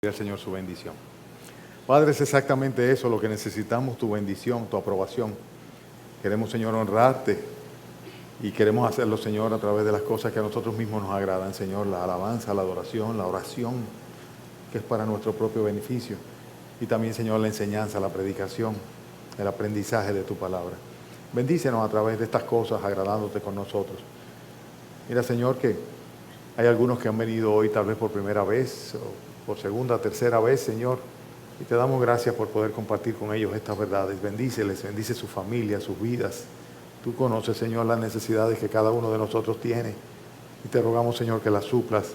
al Señor su bendición. Padre, es exactamente eso lo que necesitamos, tu bendición, tu aprobación. Queremos, Señor, honrarte y queremos hacerlo, Señor, a través de las cosas que a nosotros mismos nos agradan, Señor, la alabanza, la adoración, la oración, que es para nuestro propio beneficio. Y también, Señor, la enseñanza, la predicación, el aprendizaje de tu palabra. Bendícenos a través de estas cosas, agradándote con nosotros. Mira, Señor, que hay algunos que han venido hoy tal vez por primera vez o por segunda, tercera vez, Señor, y te damos gracias por poder compartir con ellos estas verdades. Bendíceles, bendice su familia, sus vidas. Tú conoces, Señor, las necesidades que cada uno de nosotros tiene, y te rogamos, Señor, que las suplas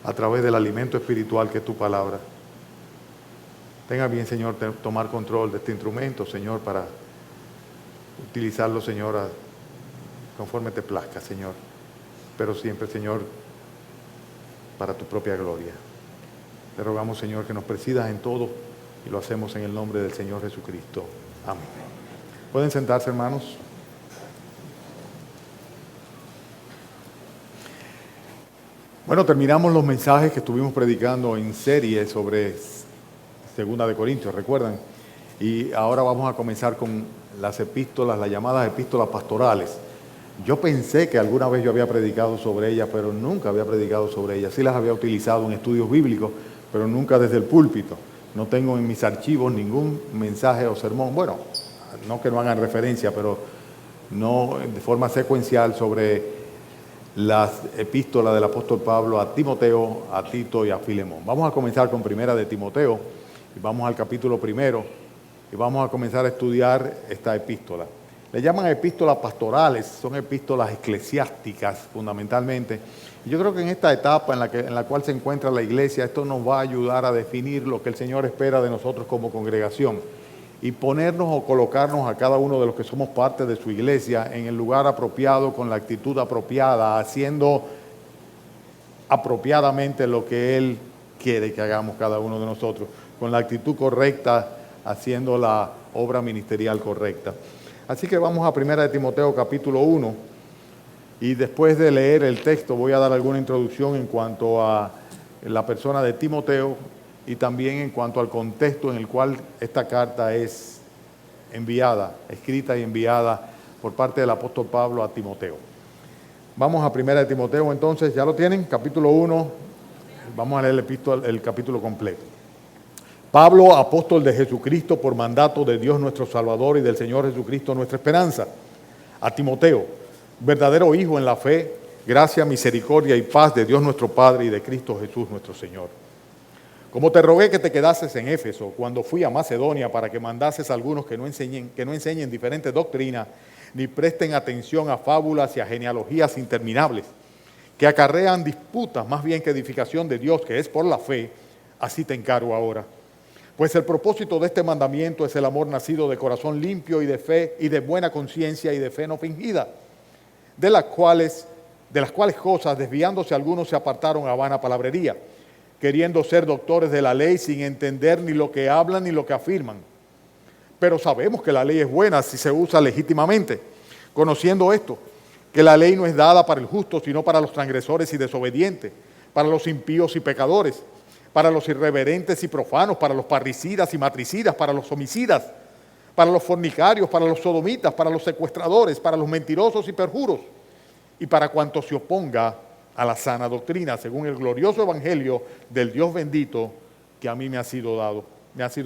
a través del alimento espiritual que es tu palabra. Tenga bien, Señor, tomar control de este instrumento, Señor, para utilizarlo, Señor, conforme te plazca, Señor, pero siempre, Señor, para tu propia gloria. Te rogamos, Señor, que nos presidas en todo y lo hacemos en el nombre del Señor Jesucristo. Amén. ¿Pueden sentarse, hermanos? Bueno, terminamos los mensajes que estuvimos predicando en serie sobre Segunda de Corintios, ¿recuerdan? Y ahora vamos a comenzar con las epístolas, las llamadas epístolas pastorales. Yo pensé que alguna vez yo había predicado sobre ellas, pero nunca había predicado sobre ellas. Sí las había utilizado en estudios bíblicos, pero nunca desde el púlpito. No tengo en mis archivos ningún mensaje o sermón, bueno, no que no hagan referencia, pero no de forma secuencial sobre las epístolas del apóstol Pablo a Timoteo, a Tito y a Filemón. Vamos a comenzar con primera de Timoteo, y vamos al capítulo 1, y vamos a comenzar a estudiar esta epístola. Le llaman epístolas pastorales, son epístolas eclesiásticas fundamentalmente. Y yo creo que en esta etapa en la cual se encuentra la iglesia, esto nos va a ayudar a definir lo que el Señor espera de nosotros como congregación y ponernos o colocarnos a cada uno de los que somos parte de su iglesia en el lugar apropiado, con la actitud apropiada, haciendo apropiadamente lo que Él quiere que hagamos cada uno de nosotros, con la actitud correcta, haciendo la obra ministerial correcta. Así que vamos a 1 de Timoteo capítulo 1 y después de leer el texto voy a dar alguna introducción en cuanto a la persona de Timoteo y también en cuanto al contexto en el cual esta carta es enviada, escrita y enviada por parte del apóstol Pablo a Timoteo. Vamos a 1 de Timoteo entonces, ¿ya lo tienen? Capítulo 1, vamos a leer el capítulo completo. Pablo, apóstol de Jesucristo por mandato de Dios nuestro Salvador y del Señor Jesucristo nuestra esperanza. A Timoteo, verdadero hijo en la fe, gracia, misericordia y paz de Dios nuestro Padre y de Cristo Jesús nuestro Señor. Como te rogué que te quedases en Éfeso cuando fui a Macedonia para que mandases a algunos que no enseñen diferentes doctrinas, ni presten atención a fábulas y a genealogías interminables, que acarrean disputas más bien que edificación de Dios, que es por la fe, así te encargo ahora. Pues el propósito de este mandamiento es el amor nacido de corazón limpio y de fe y de buena conciencia y de fe no fingida, de las cuales cosas, desviándose algunos, se apartaron a vana palabrería, queriendo ser doctores de la ley sin entender ni lo que hablan ni lo que afirman. Pero sabemos que la ley es buena si se usa legítimamente, conociendo esto, que la ley no es dada para el justo, sino para los transgresores y desobedientes, para los impíos y pecadores, para los irreverentes y profanos, para los parricidas y matricidas, para los homicidas, para los fornicarios, para los sodomitas, para los secuestradores, para los mentirosos y perjuros, y para cuantos se oponga a la sana doctrina, según el glorioso evangelio del Dios bendito que a mí me ha sido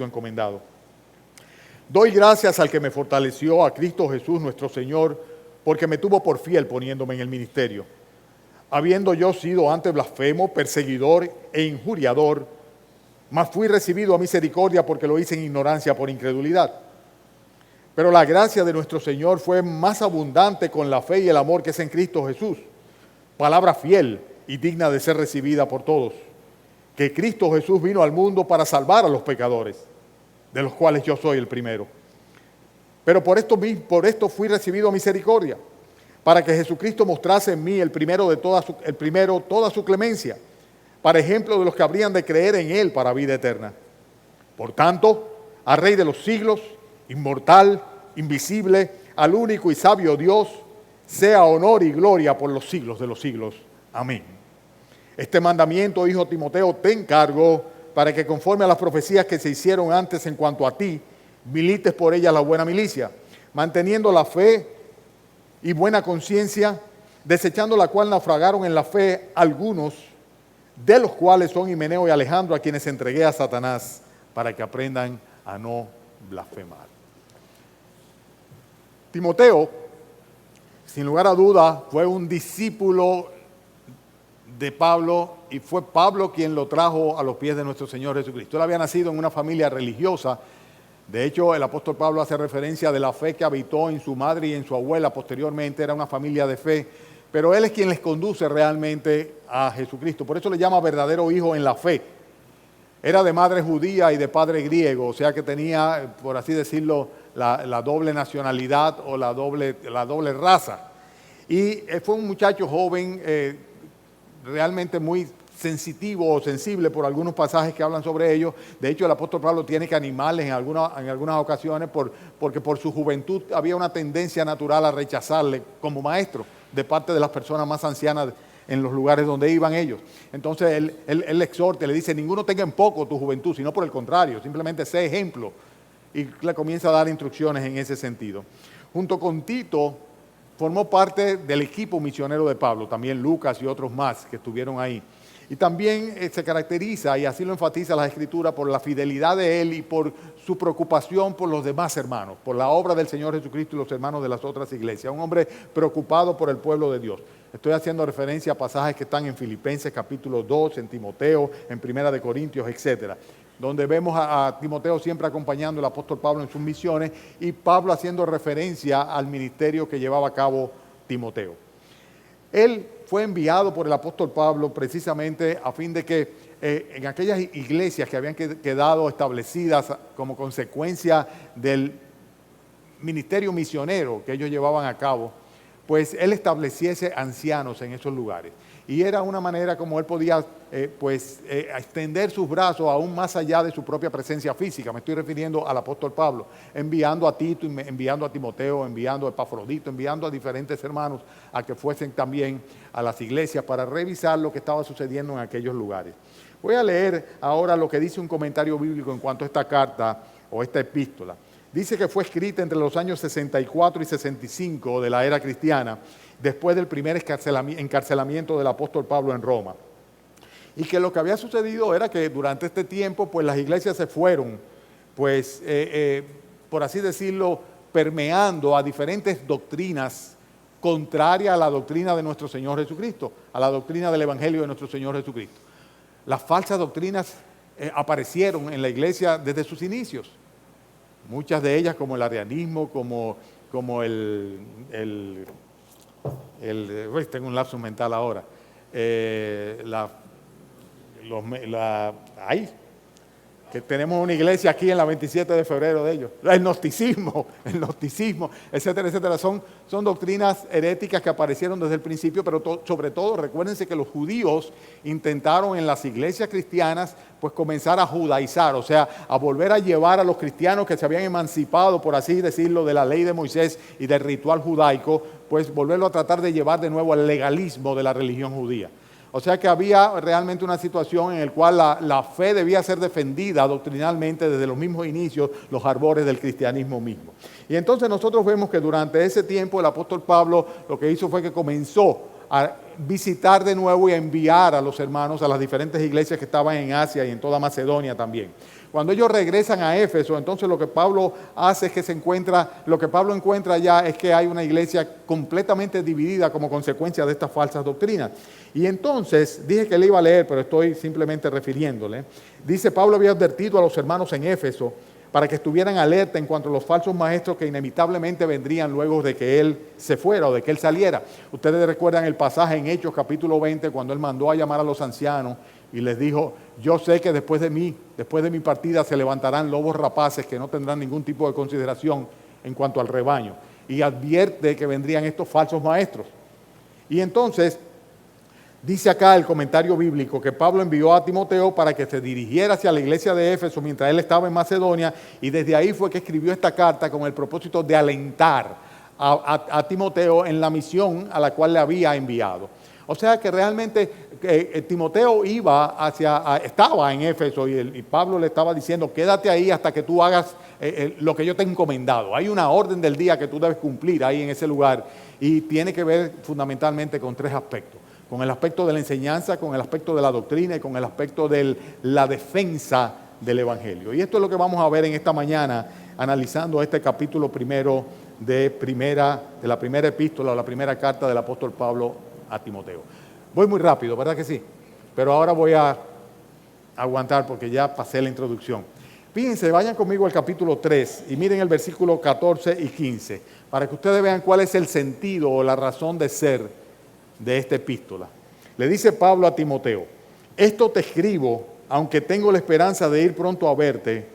encomendado. Doy gracias al que me fortaleció, a Cristo Jesús nuestro Señor, porque me tuvo por fiel poniéndome en el ministerio. Habiendo yo sido antes blasfemo, perseguidor e injuriador, mas fui recibido a misericordia porque lo hice en ignorancia por incredulidad. Pero la gracia de nuestro Señor fue más abundante con la fe y el amor que es en Cristo Jesús. Palabra fiel y digna de ser recibida por todos, que Cristo Jesús vino al mundo para salvar a los pecadores, de los cuales yo soy el primero. Pero por esto fui recibido a misericordia, para que Jesucristo mostrase en mí el primero toda su clemencia, para ejemplo de los que habrían de creer en Él para vida eterna. Por tanto, al Rey de los siglos, inmortal, invisible, al único y sabio Dios, sea honor y gloria por los siglos de los siglos. Amén. Este mandamiento, hijo Timoteo, te encargo para que conforme a las profecías que se hicieron antes en cuanto a ti, milites por ellas la buena milicia, manteniendo la fe y buena conciencia, desechando la cual naufragaron en la fe algunos, de los cuales son Himeneo y Alejandro, a quienes entregué a Satanás, para que aprendan a no blasfemar. Timoteo, sin lugar a duda, fue un discípulo de Pablo, y fue Pablo quien lo trajo a los pies de nuestro Señor Jesucristo. Él había nacido en una familia religiosa. De hecho, el apóstol Pablo hace referencia de la fe que habitó en su madre y en su abuela posteriormente. Era una familia de fe, pero él es quien les conduce realmente a Jesucristo. Por eso le llama verdadero hijo en la fe. Era de madre judía y de padre griego, o sea que tenía, por así decirlo, la doble nacionalidad o la doble raza. Y fue un muchacho joven, realmente muy sensitivo o sensible por algunos pasajes que hablan sobre ello. De hecho, el apóstol Pablo tiene que animarles en algunas ocasiones porque por su juventud había una tendencia natural a rechazarle como maestro de parte de las personas más ancianas en los lugares donde iban ellos. Entonces él le exhorta, le dice: ninguno tenga en poco tu juventud, sino por el contrario, simplemente sé ejemplo. Y le comienza a dar instrucciones en ese sentido. Junto con Tito, formó parte del equipo misionero de Pablo, también Lucas y otros más que estuvieron ahí. Y también se caracteriza, y así lo enfatiza la Escritura, por la fidelidad de él y por su preocupación por los demás hermanos, por la obra del Señor Jesucristo y los hermanos de las otras iglesias. Un hombre preocupado por el pueblo de Dios. Estoy haciendo referencia a pasajes que están en Filipenses capítulo 2, en Timoteo, en Primera de Corintios, etcétera, donde vemos a Timoteo siempre acompañando al apóstol Pablo en sus misiones y Pablo haciendo referencia al ministerio que llevaba a cabo Timoteo. Él fue enviado por el apóstol Pablo precisamente a fin de que en aquellas iglesias que habían quedado establecidas como consecuencia del ministerio misionero que ellos llevaban a cabo, pues él estableciese ancianos en esos lugares. Y era una manera como él podía extender sus brazos aún más allá de su propia presencia física. Me estoy refiriendo al apóstol Pablo, enviando a Tito, enviando a Timoteo, enviando a Epafrodito, enviando a diferentes hermanos a que fuesen también a las iglesias para revisar lo que estaba sucediendo en aquellos lugares. Voy a leer ahora lo que dice un comentario bíblico en cuanto a esta carta o esta epístola. Dice que fue escrita entre los años 64 y 65 de la era cristiana, después del primer encarcelamiento del apóstol Pablo en Roma. Y que lo que había sucedido era que durante este tiempo, pues las iglesias se fueron, pues, por así decirlo, permeando a diferentes doctrinas contrarias a la doctrina de nuestro Señor Jesucristo, a la doctrina del Evangelio de nuestro Señor Jesucristo. Las falsas doctrinas aparecieron en la iglesia desde sus inicios. Muchas de ellas, como el arrianismo, como tengo un lapsus mental ahora, que tenemos una iglesia aquí en la 27 de febrero de ellos, el gnosticismo, etcétera, etcétera. Son doctrinas heréticas que aparecieron desde el principio, pero sobre todo recuérdense que los judíos intentaron en las iglesias cristianas pues comenzar a judaizar, o sea, a volver a llevar a los cristianos que se habían emancipado, por así decirlo, de la ley de Moisés y del ritual judaico, pues volverlo a tratar de llevar de nuevo al legalismo de la religión judía. O sea que había realmente una situación en la cual la fe debía ser defendida doctrinalmente desde los mismos inicios, los arbores del cristianismo mismo. Y entonces nosotros vemos que durante ese tiempo el apóstol Pablo lo que hizo fue que comenzó a visitar de nuevo y a enviar a los hermanos a las diferentes iglesias que estaban en Asia y en toda Macedonia también. Cuando ellos regresan a Éfeso, entonces lo que Pablo hace es que lo que Pablo encuentra allá es que hay una iglesia completamente dividida como consecuencia de estas falsas doctrinas. Y entonces, dije que le iba a leer, pero estoy simplemente refiriéndole. Dice: Pablo había advertido a los hermanos en Éfeso para que estuvieran alerta en cuanto a los falsos maestros que inevitablemente vendrían luego de que él se fuera o de que él saliera. Ustedes recuerdan el pasaje en Hechos capítulo 20, cuando él mandó a llamar a los ancianos y les dijo: yo sé que después de mi partida se levantarán lobos rapaces que no tendrán ningún tipo de consideración en cuanto al rebaño. Y advierte que vendrían estos falsos maestros. Y entonces dice acá el comentario bíblico que Pablo envió a Timoteo para que se dirigiera hacia la iglesia de Éfeso mientras él estaba en Macedonia, y desde ahí fue que escribió esta carta con el propósito de alentar a Timoteo en la misión a la cual le había enviado. O sea que realmente Timoteo estaba en Éfeso y Pablo le estaba diciendo, quédate ahí hasta que tú hagas lo que yo te he encomendado. Hay una orden del día que tú debes cumplir ahí en ese lugar y tiene que ver fundamentalmente con 3 aspectos. Con el aspecto de la enseñanza, con el aspecto de la doctrina y con el aspecto de la defensa del Evangelio. Y esto es lo que vamos a ver en esta mañana, analizando este capítulo primero de la primera epístola o la primera carta del apóstol Pablo a Timoteo. Voy muy rápido, ¿verdad que sí? Pero ahora voy a aguantar porque ya pasé la introducción. Fíjense, vayan conmigo al capítulo 3 y miren el versículo 14 y 15, para que ustedes vean cuál es el sentido o la razón de ser de esta epístola. Le dice Pablo a Timoteo, esto te escribo, aunque tengo la esperanza de ir pronto a verte,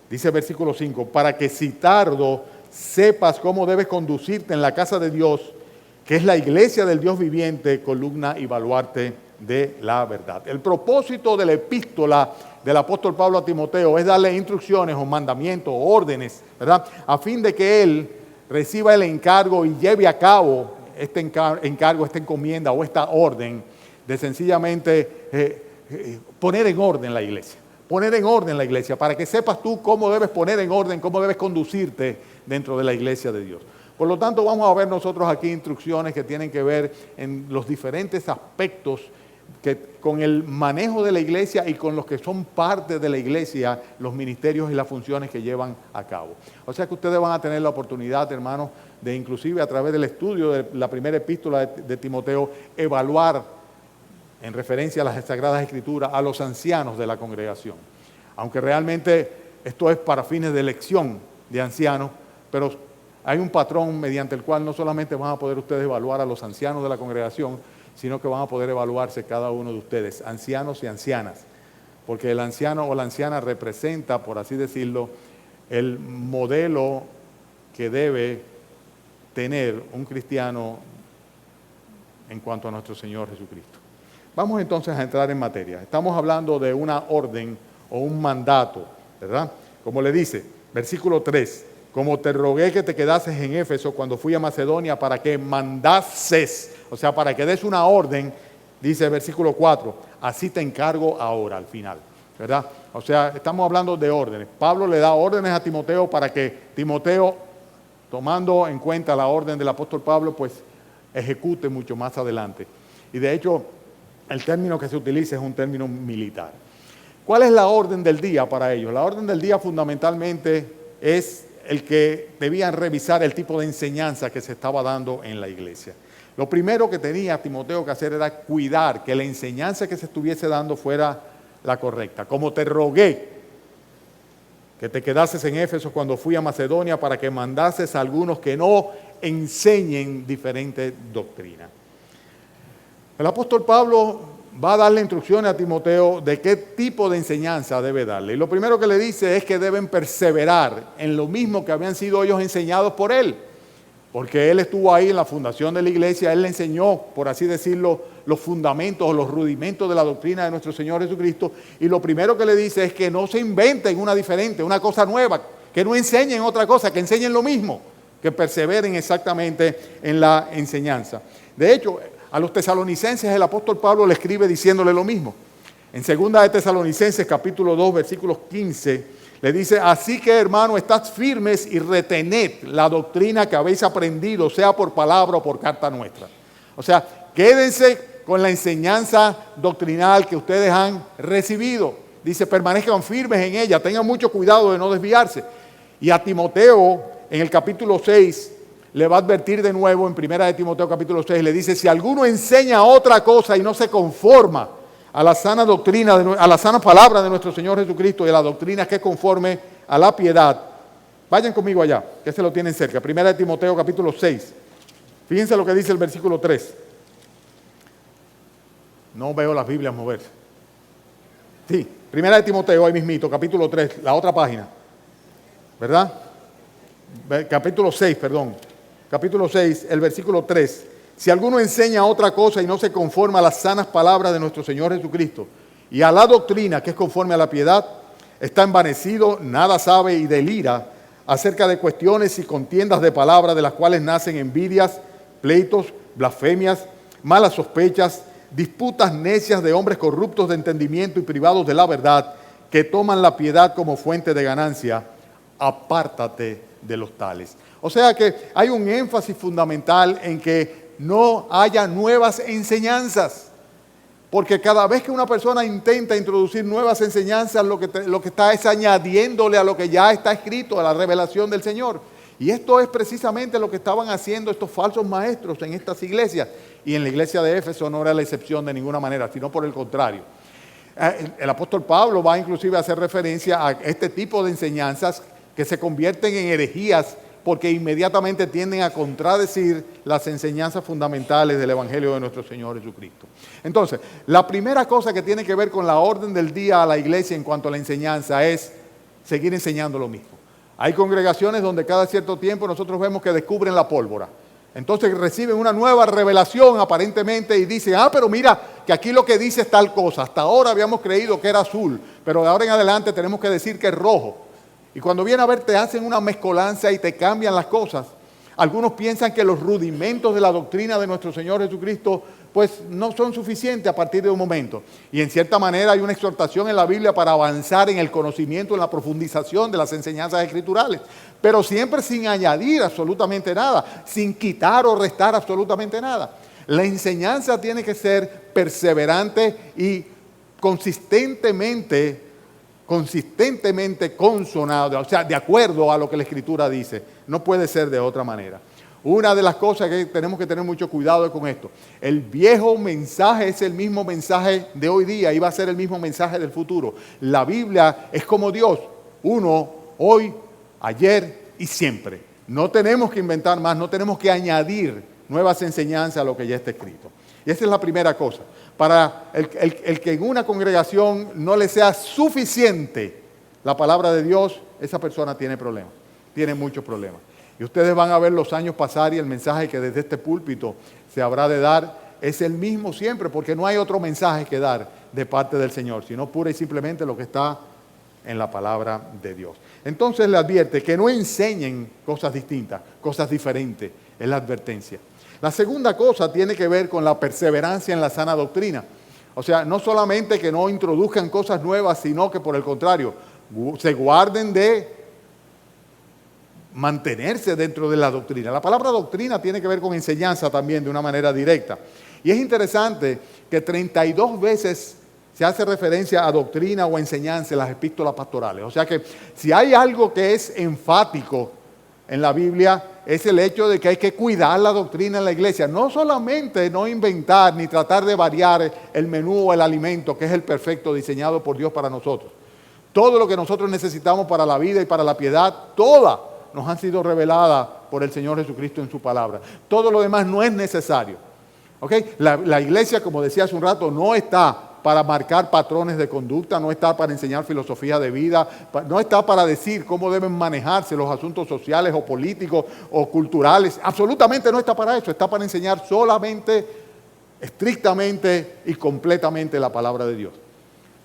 dice el versículo 5, para que si tardo sepas cómo debes conducirte en la casa de Dios, que es la iglesia del Dios viviente, columna y baluarte de la verdad. El propósito de la epístola del apóstol Pablo a Timoteo es darle instrucciones o mandamientos o órdenes, ¿verdad? A fin de que él reciba el encargo y lleve a cabo este encargo, esta encomienda o esta orden de sencillamente poner en orden la iglesia. Poner en orden la iglesia para que sepas tú cómo debes poner en orden, cómo debes conducirte dentro de la iglesia de Dios. Por lo tanto, vamos a ver nosotros aquí instrucciones que tienen que ver en los diferentes aspectos con el manejo de la iglesia y con los que son parte de la iglesia, los ministerios y las funciones que llevan a cabo. O sea que ustedes van a tener la oportunidad, hermanos, de inclusive a través del estudio de la primera epístola de Timoteo, evaluar en referencia a las Sagradas Escrituras a los ancianos de la congregación. Aunque realmente esto es para fines de elección de ancianos, pero hay un patrón mediante el cual no solamente van a poder ustedes evaluar a los ancianos de la congregación, sino que van a poder evaluarse cada uno de ustedes, ancianos y ancianas, porque el anciano o la anciana representa, por así decirlo, el modelo que debe tener un cristiano en cuanto a nuestro Señor Jesucristo. Vamos entonces a entrar en materia. Estamos hablando de una orden o un mandato, ¿verdad? Como le dice, versículo 3, como te rogué que te quedases en Éfeso cuando fui a Macedonia para que mandases, o sea, para que des una orden, dice el versículo 4, así te encargo ahora al final, ¿verdad? O sea, estamos hablando de órdenes. Pablo le da órdenes a Timoteo para que Timoteo, tomando en cuenta la orden del apóstol Pablo, pues ejecute mucho más adelante. Y de hecho, el término que se utiliza es un término militar. ¿Cuál es la orden del día para ellos? La orden del día fundamentalmente es el que debían revisar el tipo de enseñanza que se estaba dando en la iglesia. Lo primero que tenía Timoteo que hacer era cuidar que la enseñanza que se estuviese dando fuera la correcta. Como te rogué que te quedases en Éfeso cuando fui a Macedonia para que mandases a algunos que no enseñen diferente doctrina. El apóstol Pablo va a darle instrucciones a Timoteo de qué tipo de enseñanza debe darle. Y lo primero que le dice es que deben perseverar en lo mismo que habían sido ellos enseñados por él. Porque él estuvo ahí en la fundación de la iglesia, él le enseñó, por así decirlo, los fundamentos o los rudimentos de la doctrina de nuestro Señor Jesucristo. Y lo primero que le dice es que no se inventen una diferente, una cosa nueva, que no enseñen otra cosa, que enseñen lo mismo, que perseveren exactamente en la enseñanza. De hecho, a los tesalonicenses el apóstol Pablo le escribe diciéndole lo mismo. En 2 de Tesalonicenses capítulo 2 versículos 15 le dice, así que hermano, estad firmes y retened la doctrina que habéis aprendido, sea por palabra o por carta nuestra. O sea, quédense con la enseñanza doctrinal que ustedes han recibido. Dice, permanezcan firmes en ella, tengan mucho cuidado de no desviarse. Y a Timoteo, en el capítulo 6, le va a advertir de nuevo, en 1 de Timoteo capítulo 6, le dice, si alguno enseña otra cosa y no se conforma a la sana doctrina, a la sana palabra de nuestro Señor Jesucristo y a la doctrina que es conforme a la piedad. Vayan conmigo allá, que se lo tienen cerca. 1 de Timoteo capítulo 6. Fíjense lo que dice el versículo 3. No veo las Biblias moverse. Sí, 1 de Timoteo, ahí mismito, capítulo 3, la otra página. ¿Verdad? Capítulo 6, perdón. Capítulo 6, el versículo 3. Si alguno enseña otra cosa y no se conforma a las sanas palabras de nuestro Señor Jesucristo y a la doctrina que es conforme a la piedad, está envanecido, nada sabe y delira acerca de cuestiones y contiendas de palabras de las cuales nacen envidias, pleitos, blasfemias, malas sospechas, disputas necias de hombres corruptos de entendimiento y privados de la verdad, que toman la piedad como fuente de ganancia. Apártate de los tales. O sea que hay un énfasis fundamental en que no haya nuevas enseñanzas. Porque cada vez que una persona intenta introducir nuevas enseñanzas, lo que está es añadiéndole a lo que ya está escrito, a la revelación del Señor. Y esto es precisamente lo que estaban haciendo estos falsos maestros en estas iglesias. Y en la iglesia de Éfeso no era la excepción de ninguna manera, sino por el contrario. El apóstol Pablo va inclusive a hacer referencia a este tipo de enseñanzas que se convierten en herejías porque inmediatamente tienden a contradecir las enseñanzas fundamentales del Evangelio de nuestro Señor Jesucristo. Entonces, la primera cosa que tiene que ver con la orden del día a la iglesia en cuanto a la enseñanza es seguir enseñando lo mismo. Hay congregaciones donde cada cierto tiempo nosotros vemos que descubren la pólvora. Entonces reciben una nueva revelación aparentemente y dicen, pero mira, que aquí lo que dice es tal cosa. Hasta ahora habíamos creído que era azul, pero de ahora en adelante tenemos que decir que es rojo. Y cuando viene a ver te hacen una mezcolanza y te cambian las cosas. Algunos piensan que los rudimentos de la doctrina de nuestro Señor Jesucristo pues no son suficientes a partir de un momento. Y en cierta manera hay una exhortación en la Biblia para avanzar en el conocimiento, en la profundización de las enseñanzas escriturales. Pero siempre sin añadir absolutamente nada, sin quitar o restar absolutamente nada. La enseñanza tiene que ser perseverante y consistentemente consonada, o sea, de acuerdo a lo que la Escritura dice. No puede ser de otra manera. Una de las cosas que tenemos que tener mucho cuidado es con esto. El viejo mensaje es el mismo mensaje de hoy día y va a ser el mismo mensaje del futuro. La Biblia es como Dios, uno, hoy, ayer y siempre. No tenemos que inventar más, no tenemos que añadir nuevas enseñanzas a lo que ya está escrito. Y esa es la primera cosa. Para el que en una congregación no le sea suficiente la palabra de Dios, esa persona tiene problemas, tiene muchos problemas. Y ustedes van a ver los años pasar y el mensaje que desde este púlpito se habrá de dar es el mismo siempre, porque no hay otro mensaje que dar de parte del Señor, sino pura y simplemente lo que está en la palabra de Dios. Entonces le advierte que no enseñen cosas distintas, cosas diferentes, es la advertencia. La segunda cosa tiene que ver con la perseverancia en la sana doctrina. O sea, no solamente que no introduzcan cosas nuevas, sino que por el contrario, se guarden de mantenerse dentro de la doctrina. La palabra doctrina tiene que ver con enseñanza también de una manera directa. Y es interesante que 32 veces se hace referencia a doctrina o enseñanza en las epístolas pastorales. O sea que si hay algo que es enfático en la Biblia, es el hecho de que hay que cuidar la doctrina en la iglesia. No solamente no inventar ni tratar de variar el menú o el alimento, que es el perfecto diseñado por Dios para nosotros. Todo lo que nosotros necesitamos para la vida y para la piedad, todas nos han sido reveladas por el Señor Jesucristo en su palabra. Todo lo demás no es necesario. ¿Okay? La iglesia, como decía hace un rato, no está para marcar patrones de conducta, no está para enseñar filosofía de vida, no está para decir cómo deben manejarse los asuntos sociales o políticos o culturales. Absolutamente no está para eso, está para enseñar solamente, estrictamente y completamente la palabra de Dios.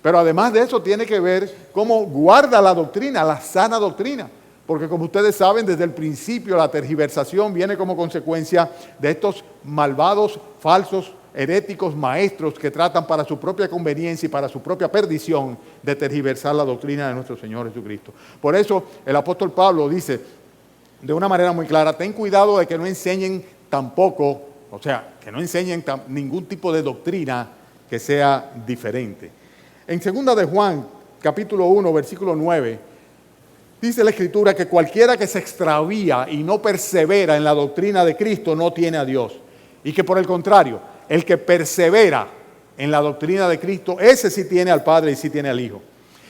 Pero además de eso tiene que ver cómo guarda la doctrina, la sana doctrina. Porque como ustedes saben, desde el principio la tergiversación viene como consecuencia de estos malvados, falsos, heréticos maestros que tratan para su propia conveniencia y para su propia perdición de tergiversar la doctrina de nuestro Señor Jesucristo. Por eso el apóstol Pablo dice de una manera muy clara, ten cuidado de que no enseñen tampoco, o sea, que no enseñen ningún tipo de doctrina que sea diferente. En 2 de Juan, capítulo 1, versículo 9, dice la Escritura que cualquiera que se extravía y no persevera en la doctrina de Cristo no tiene a Dios. Y que por el contrario, el que persevera en la doctrina de Cristo, ese sí tiene al Padre y sí tiene al Hijo.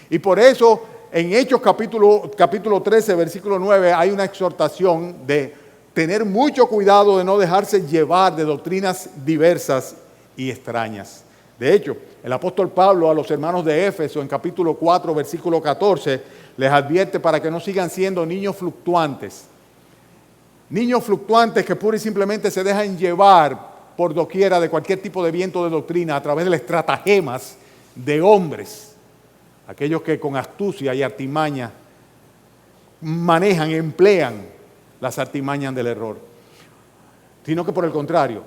Y por eso en Hechos capítulo 13, versículo 9, hay una exhortación de tener mucho cuidado de no dejarse llevar de doctrinas diversas y extrañas. De hecho, el apóstol Pablo a los hermanos de Éfeso en capítulo 4, versículo 14, les advierte para que no sigan siendo niños fluctuantes. Niños fluctuantes que pura y simplemente se dejan llevar por doquiera de cualquier tipo de viento de doctrina a través de las estratagemas de hombres. Aquellos que con astucia y artimaña emplean las artimañas del error. Sino que por el contrario,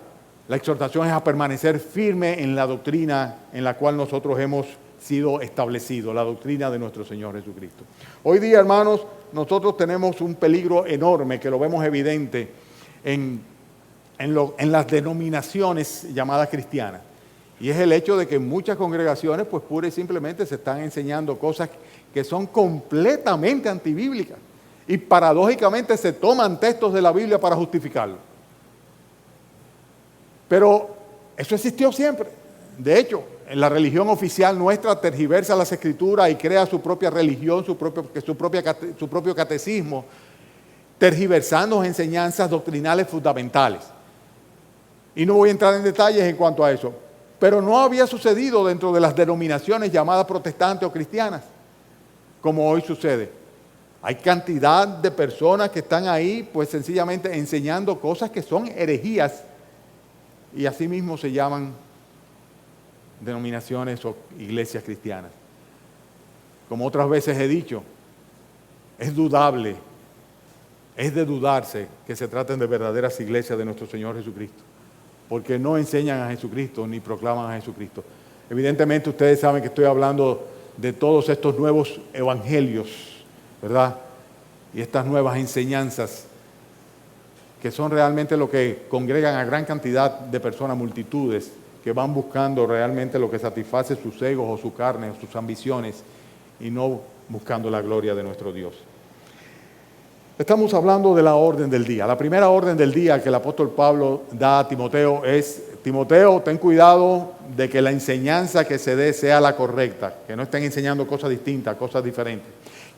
La exhortación es a permanecer firme en la doctrina en la cual nosotros hemos sido establecidos, la doctrina de nuestro Señor Jesucristo. Hoy día, hermanos, nosotros tenemos un peligro enorme que lo vemos evidente en las denominaciones llamadas cristianas. Y es el hecho de que en muchas congregaciones, pues pura y simplemente se están enseñando cosas que son completamente antibíblicas. Y paradójicamente se toman textos de la Biblia para justificarlo. Pero eso existió siempre. De hecho, en la religión oficial nuestra tergiversa las escrituras y crea su propia religión, su propio catecismo, tergiversando enseñanzas doctrinales fundamentales. Y no voy a entrar en detalles en cuanto a eso. Pero no había sucedido dentro de las denominaciones llamadas protestantes o cristianas, como hoy sucede. Hay cantidad de personas que están ahí, pues sencillamente enseñando cosas que son herejías, y así mismo se llaman denominaciones o iglesias cristianas. Como otras veces he dicho, es dudable, es de dudarse que se traten de verdaderas iglesias de nuestro Señor Jesucristo, porque no enseñan a Jesucristo ni proclaman a Jesucristo. Evidentemente ustedes saben que estoy hablando de todos estos nuevos evangelios, ¿verdad? Y estas nuevas enseñanzas que son realmente lo que congregan a gran cantidad de personas, multitudes, que van buscando realmente lo que satisface sus egos o su carne o sus ambiciones y no buscando la gloria de nuestro Dios. Estamos hablando de la orden del día. La primera orden del día que el apóstol Pablo da a Timoteo es: Timoteo, ten cuidado de que la enseñanza que se dé sea la correcta, que no estén enseñando cosas distintas, cosas diferentes,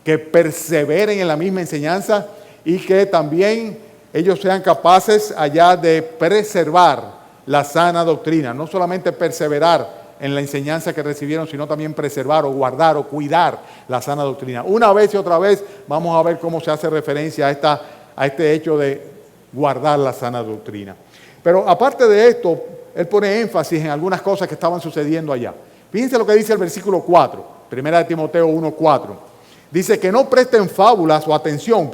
que perseveren en la misma enseñanza y que también ellos sean capaces allá de preservar la sana doctrina, no solamente perseverar en la enseñanza que recibieron, sino también preservar o guardar o cuidar la sana doctrina. Una vez y otra vez vamos a ver cómo se hace referencia a este hecho de guardar la sana doctrina. Pero aparte de esto, él pone énfasis en algunas cosas que estaban sucediendo allá. Fíjense lo que dice el versículo 4, 1 Timoteo 1:4. Dice que no presten fábulas o atención,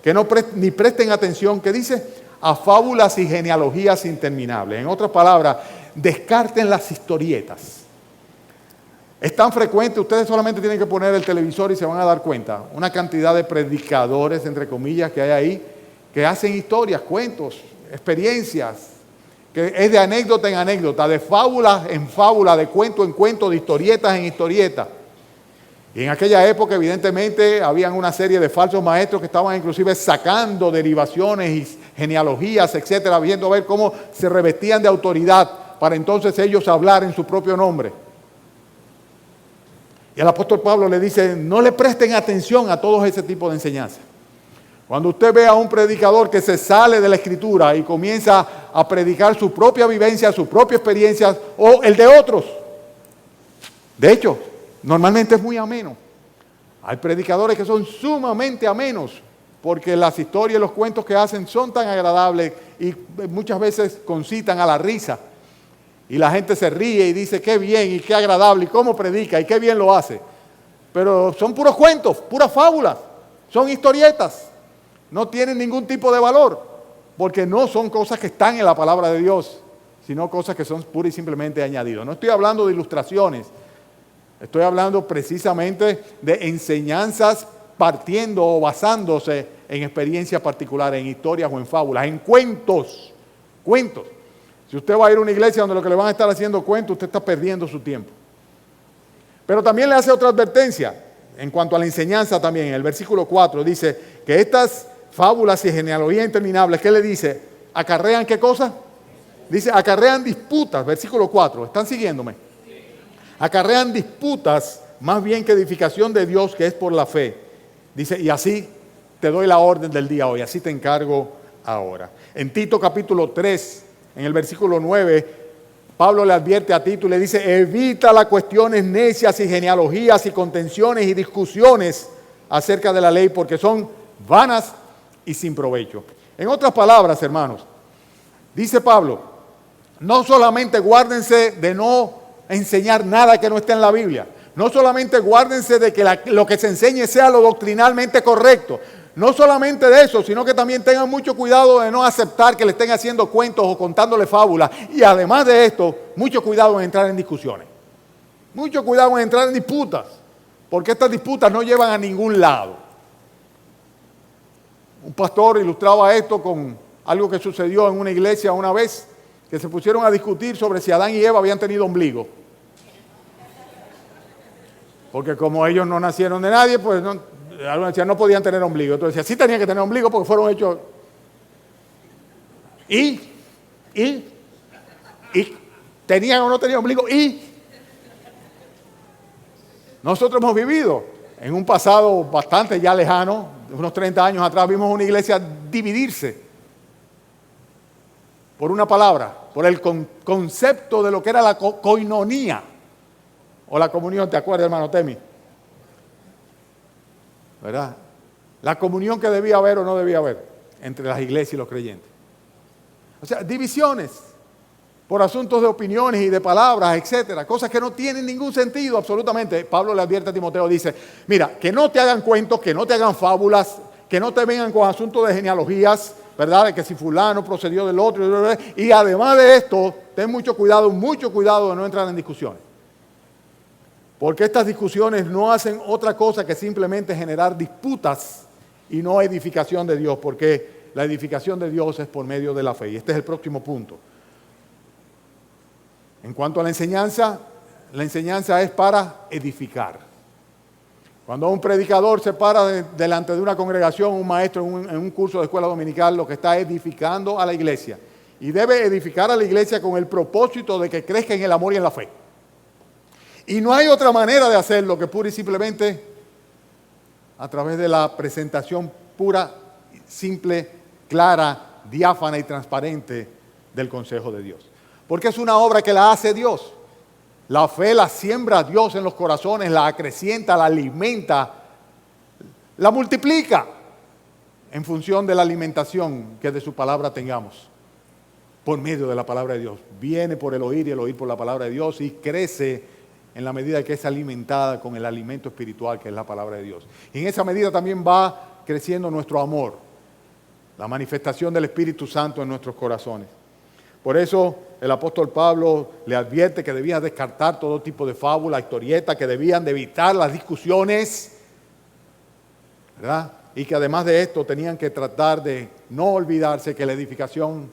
que no ni presten atención, que dice, a fábulas y genealogías interminables. En otras palabras, descarten las historietas. Es tan frecuente, ustedes solamente tienen que poner el televisor y se van a dar cuenta, una cantidad de predicadores, entre comillas, que hay ahí, que hacen historias, cuentos, experiencias, que es de anécdota en anécdota, de fábula en fábula, de cuento en cuento, de historietas en historietas. Y en aquella época, evidentemente, habían una serie de falsos maestros que estaban inclusive sacando derivaciones y genealogías, etcétera, viendo a ver cómo se revestían de autoridad para entonces ellos hablar en su propio nombre. Y el apóstol Pablo le dice, no le presten atención a todo ese tipo de enseñanzas. Cuando usted ve a un predicador que se sale de la Escritura y comienza a predicar su propia vivencia, su propia experiencia o el de otros. De hecho, normalmente es muy ameno. Hay predicadores que son sumamente amenos porque las historias y los cuentos que hacen son tan agradables y muchas veces concitan a la risa. Y la gente se ríe y dice qué bien y qué agradable y cómo predica y qué bien lo hace. Pero son puros cuentos, puras fábulas, son historietas. No tienen ningún tipo de valor porque no son cosas que están en la palabra de Dios, sino cosas que son pura y simplemente añadidos. No estoy hablando de ilustraciones. Estoy hablando precisamente de enseñanzas partiendo o basándose en experiencias particulares, en historias o en fábulas, en cuentos. Cuentos. Si usted va a ir a una iglesia donde lo que le van a estar haciendo cuentos, usted está perdiendo su tiempo. Pero también le hace otra advertencia en cuanto a la enseñanza también. En el versículo 4 dice que estas fábulas y genealogías interminables, ¿qué le dice? ¿Acarrean qué cosa? Dice, acarrean disputas, versículo 4. ¿Están siguiéndome? Acarrean disputas más bien que edificación de Dios, que es por la fe. Dice, y así te doy la orden del día hoy, así te encargo ahora. En Tito capítulo 3, en el versículo 9, Pablo le advierte a Tito y le dice, evita las cuestiones necias y genealogías y contenciones y discusiones acerca de la ley, porque son vanas y sin provecho. En otras palabras, hermanos, dice Pablo, no solamente guárdense de no enseñar nada que no esté en la Biblia, No solamente guárdense de que lo que se enseñe sea lo doctrinalmente correcto. No solamente de eso, sino que también tengan mucho cuidado de no aceptar que le estén haciendo cuentos o contándole fábulas. Y además de esto, mucho cuidado en entrar en discusiones. Mucho cuidado en entrar en disputas, porque estas disputas no llevan a ningún lado. Un pastor ilustraba esto con algo que sucedió en una iglesia una vez, que se pusieron a discutir sobre si Adán y Eva habían tenido ombligo. Porque como ellos no nacieron de nadie, pues algunos decían no podían tener ombligo. Entonces decían sí tenían que tener ombligo porque fueron hechos. Y tenían o no tenían ombligo. Y nosotros hemos vivido en un pasado bastante ya lejano, unos 30 años atrás, vimos una iglesia dividirse por una palabra, por el concepto de lo que era la coinonía o la comunión. ¿Te acuerdas, hermano Temi? ¿Verdad? La comunión que debía haber o no debía haber entre las iglesias y los creyentes. O sea, divisiones por asuntos de opiniones y de palabras, etcétera, cosas que no tienen ningún sentido absolutamente. Pablo le advierte a Timoteo, dice, mira, que no te hagan cuentos, que no te hagan fábulas, que no te vengan con asuntos de genealogías, ¿verdad? De que si fulano procedió del otro, y además de esto, ten mucho cuidado de no entrar en discusiones. Porque estas discusiones no hacen otra cosa que simplemente generar disputas y no edificación de Dios, porque la edificación de Dios es por medio de la fe. Y este es el próximo punto. En cuanto a la enseñanza es para edificar. Cuando un predicador se para delante de una congregación, un maestro en un curso de escuela dominical, lo que está edificando a la iglesia. Y debe edificar a la iglesia con el propósito de que crezca en el amor y en la fe. Y no hay otra manera de hacerlo que pura y simplemente a través de la presentación pura, simple, clara, diáfana y transparente del consejo de Dios. Porque es una obra que la hace Dios. La fe la siembra Dios en los corazones, la acrecienta, la alimenta, la multiplica en función de la alimentación que de su palabra tengamos. Por medio de la palabra de Dios. Viene por el oír y el oír por la palabra de Dios y crece en la medida que es alimentada con el alimento espiritual que es la palabra de Dios. Y en esa medida también va creciendo nuestro amor, la manifestación del Espíritu Santo en nuestros corazones. Por eso el apóstol Pablo le advierte que debían descartar todo tipo de fábula, historieta, que debían de evitar las discusiones, ¿verdad? Y que además de esto tenían que tratar de no olvidarse que la edificación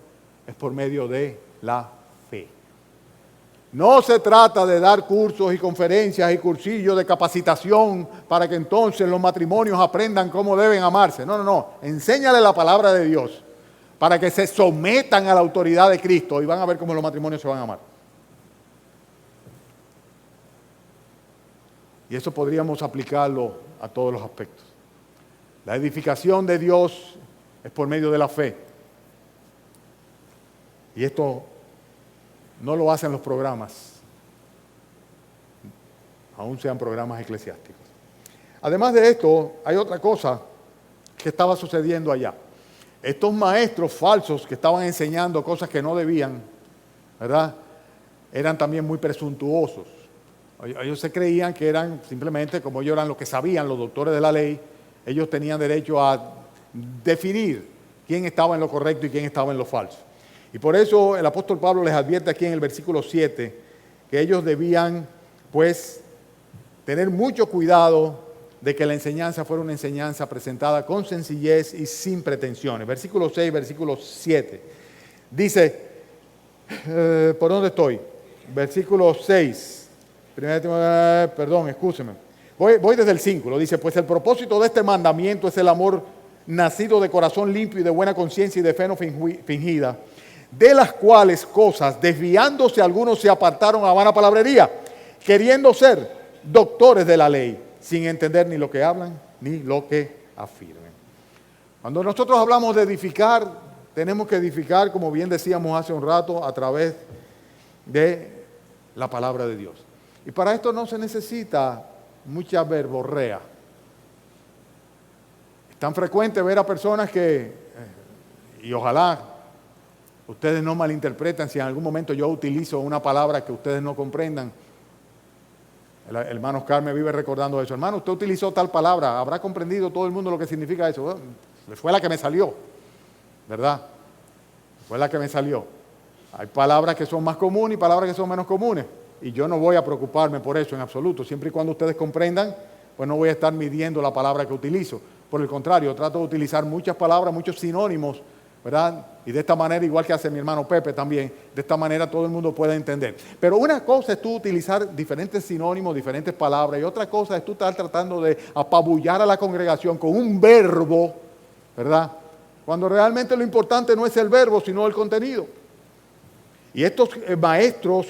es por medio de la fe. No se trata de dar cursos y conferencias y cursillos de capacitación para que entonces los matrimonios aprendan cómo deben amarse. No. Enséñale la palabra de Dios para que se sometan a la autoridad de Cristo y van a ver cómo los matrimonios se van a amar. Y eso podríamos aplicarlo a todos los aspectos. La edificación de Dios es por medio de la fe. Y esto no lo hacen los programas, aún sean programas eclesiásticos. Además de esto, hay otra cosa que estaba sucediendo allá. Estos maestros falsos que estaban enseñando cosas que no debían, ¿verdad? Eran también muy presuntuosos. Ellos se creían que eran simplemente, como ellos eran los que sabían, los doctores de la ley, ellos tenían derecho a definir quién estaba en lo correcto y quién estaba en lo falso. Y por eso el apóstol Pablo les advierte aquí en el versículo 7 que ellos debían, pues, tener mucho cuidado de que la enseñanza fuera una enseñanza presentada con sencillez y sin pretensiones. Versículo 6, versículo 7. Dice, ¿por dónde estoy? Versículo 6. Excúseme. Voy desde el 5. Lo dice, pues el propósito de este mandamiento es el amor nacido de corazón limpio y de buena conciencia y de fe no fingida, de las cuales cosas, desviándose algunos, se apartaron a vana palabrería, queriendo ser doctores de la ley, sin entender ni lo que hablan ni lo que afirmen. Cuando nosotros hablamos de edificar, tenemos que edificar, como bien decíamos hace un rato, a través de la palabra de Dios. Y para esto no se necesita mucha verborrea. Es tan frecuente ver a personas que, y ojalá ustedes no malinterpretan si en algún momento yo utilizo una palabra que ustedes no comprendan. El hermano Oscar me vive recordando eso. Hermano, usted utilizó tal palabra, ¿habrá comprendido todo el mundo lo que significa eso? Bueno, fue la que me salió, ¿verdad? Fue la que me salió. Hay palabras que son más comunes y palabras que son menos comunes. Y yo no voy a preocuparme por eso en absoluto. Siempre y cuando ustedes comprendan, pues no voy a estar midiendo la palabra que utilizo. Por el contrario, trato de utilizar muchas palabras, muchos sinónimos, ¿verdad? Y de esta manera, igual que hace mi hermano Pepe también, de esta manera todo el mundo puede entender. Pero una cosa es tú utilizar diferentes sinónimos, diferentes palabras, y otra cosa es tú estar tratando de apabullar a la congregación con un verbo, ¿verdad? Cuando realmente lo importante no es el verbo, sino el contenido. Y estos maestros,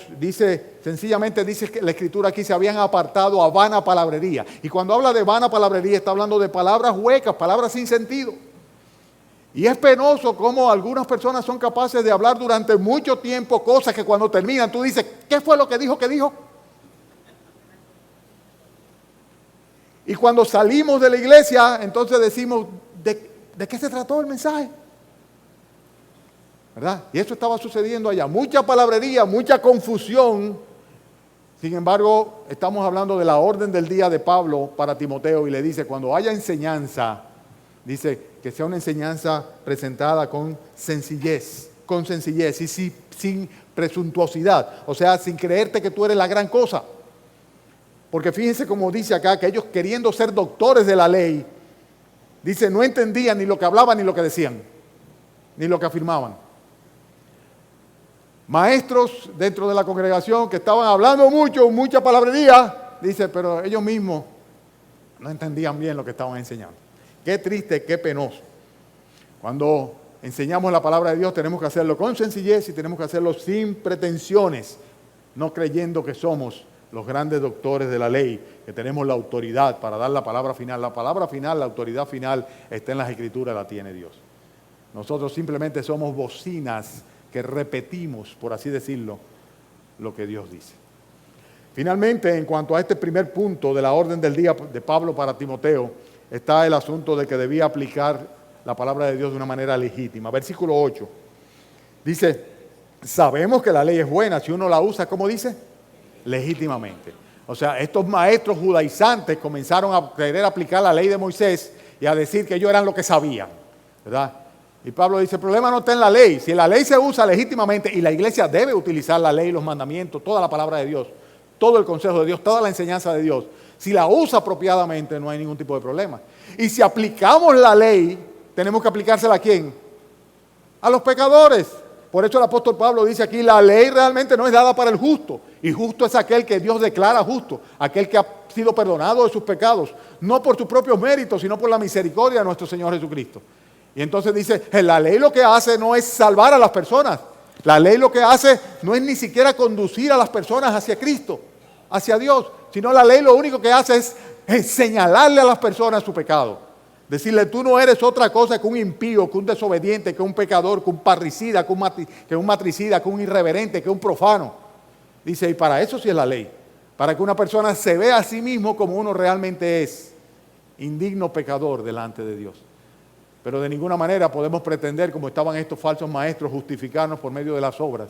sencillamente dice que la Escritura aquí se habían apartado a vana palabrería. Y cuando habla de vana palabrería, está hablando de palabras huecas, palabras sin sentido. Y es penoso cómo algunas personas son capaces de hablar durante mucho tiempo cosas que cuando terminan tú dices, ¿qué fue lo que dijo? ¿Qué dijo? Y cuando salimos de la iglesia, entonces decimos, ¿de qué se trató el mensaje? ¿Verdad? Y eso estaba sucediendo allá. Mucha palabrería, mucha confusión. Sin embargo, estamos hablando de la orden del día de Pablo para Timoteo y le dice, cuando haya enseñanza, dice que sea una enseñanza presentada con sencillez y sin presuntuosidad. O sea, sin creerte que tú eres la gran cosa. Porque fíjense como dice acá, que ellos queriendo ser doctores de la ley, dice, no entendían ni lo que hablaban ni lo que decían, ni lo que afirmaban. Maestros dentro de la congregación que estaban hablando mucha palabrería, dice, pero ellos mismos no entendían bien lo que estaban enseñando. Qué triste, qué penoso. Cuando enseñamos la palabra de Dios tenemos que hacerlo con sencillez y tenemos que hacerlo sin pretensiones, no creyendo que somos los grandes doctores de la ley, que tenemos la autoridad para dar la palabra final. La palabra final, la autoridad final está en las Escrituras, la tiene Dios. Nosotros simplemente somos bocinas que repetimos, por así decirlo, lo que Dios dice. Finalmente, en cuanto a este primer punto de la orden del día de Pablo para Timoteo, está el asunto de que debía aplicar la palabra de Dios de una manera legítima. Versículo 8. Dice, sabemos que la ley es buena si uno la usa, ¿cómo dice? Legítimamente. O sea, estos maestros judaizantes comenzaron a querer aplicar la ley de Moisés y a decir que ellos eran lo que sabían, ¿verdad? Y Pablo dice, el problema no está en la ley. Si la ley se usa legítimamente, y la iglesia debe utilizar la ley, los mandamientos, toda la palabra de Dios, todo el consejo de Dios, toda la enseñanza de Dios, si la usa apropiadamente no hay ningún tipo de problema. Y si aplicamos la ley, tenemos que aplicársela ¿a quién? A los pecadores. Por eso el apóstol Pablo dice aquí, la ley realmente no es dada para el justo. Y justo es aquel que Dios declara justo, aquel que ha sido perdonado de sus pecados, no por sus propios méritos, sino por la misericordia de nuestro Señor Jesucristo. Y entonces dice, la ley lo que hace no es salvar a las personas. La ley lo que hace no es ni siquiera conducir a las personas hacia Cristo, hacia Dios, sino la ley lo único que hace es señalarle a las personas su pecado. Decirle, tú no eres otra cosa que un impío, que un desobediente, que un pecador, que un parricida, que un matricida, que un irreverente, que un profano. Dice, y para eso sí es la ley. Para que una persona se vea a sí mismo como uno realmente es, indigno pecador delante de Dios. Pero de ninguna manera podemos pretender, como estaban estos falsos maestros, justificarnos por medio de las obras,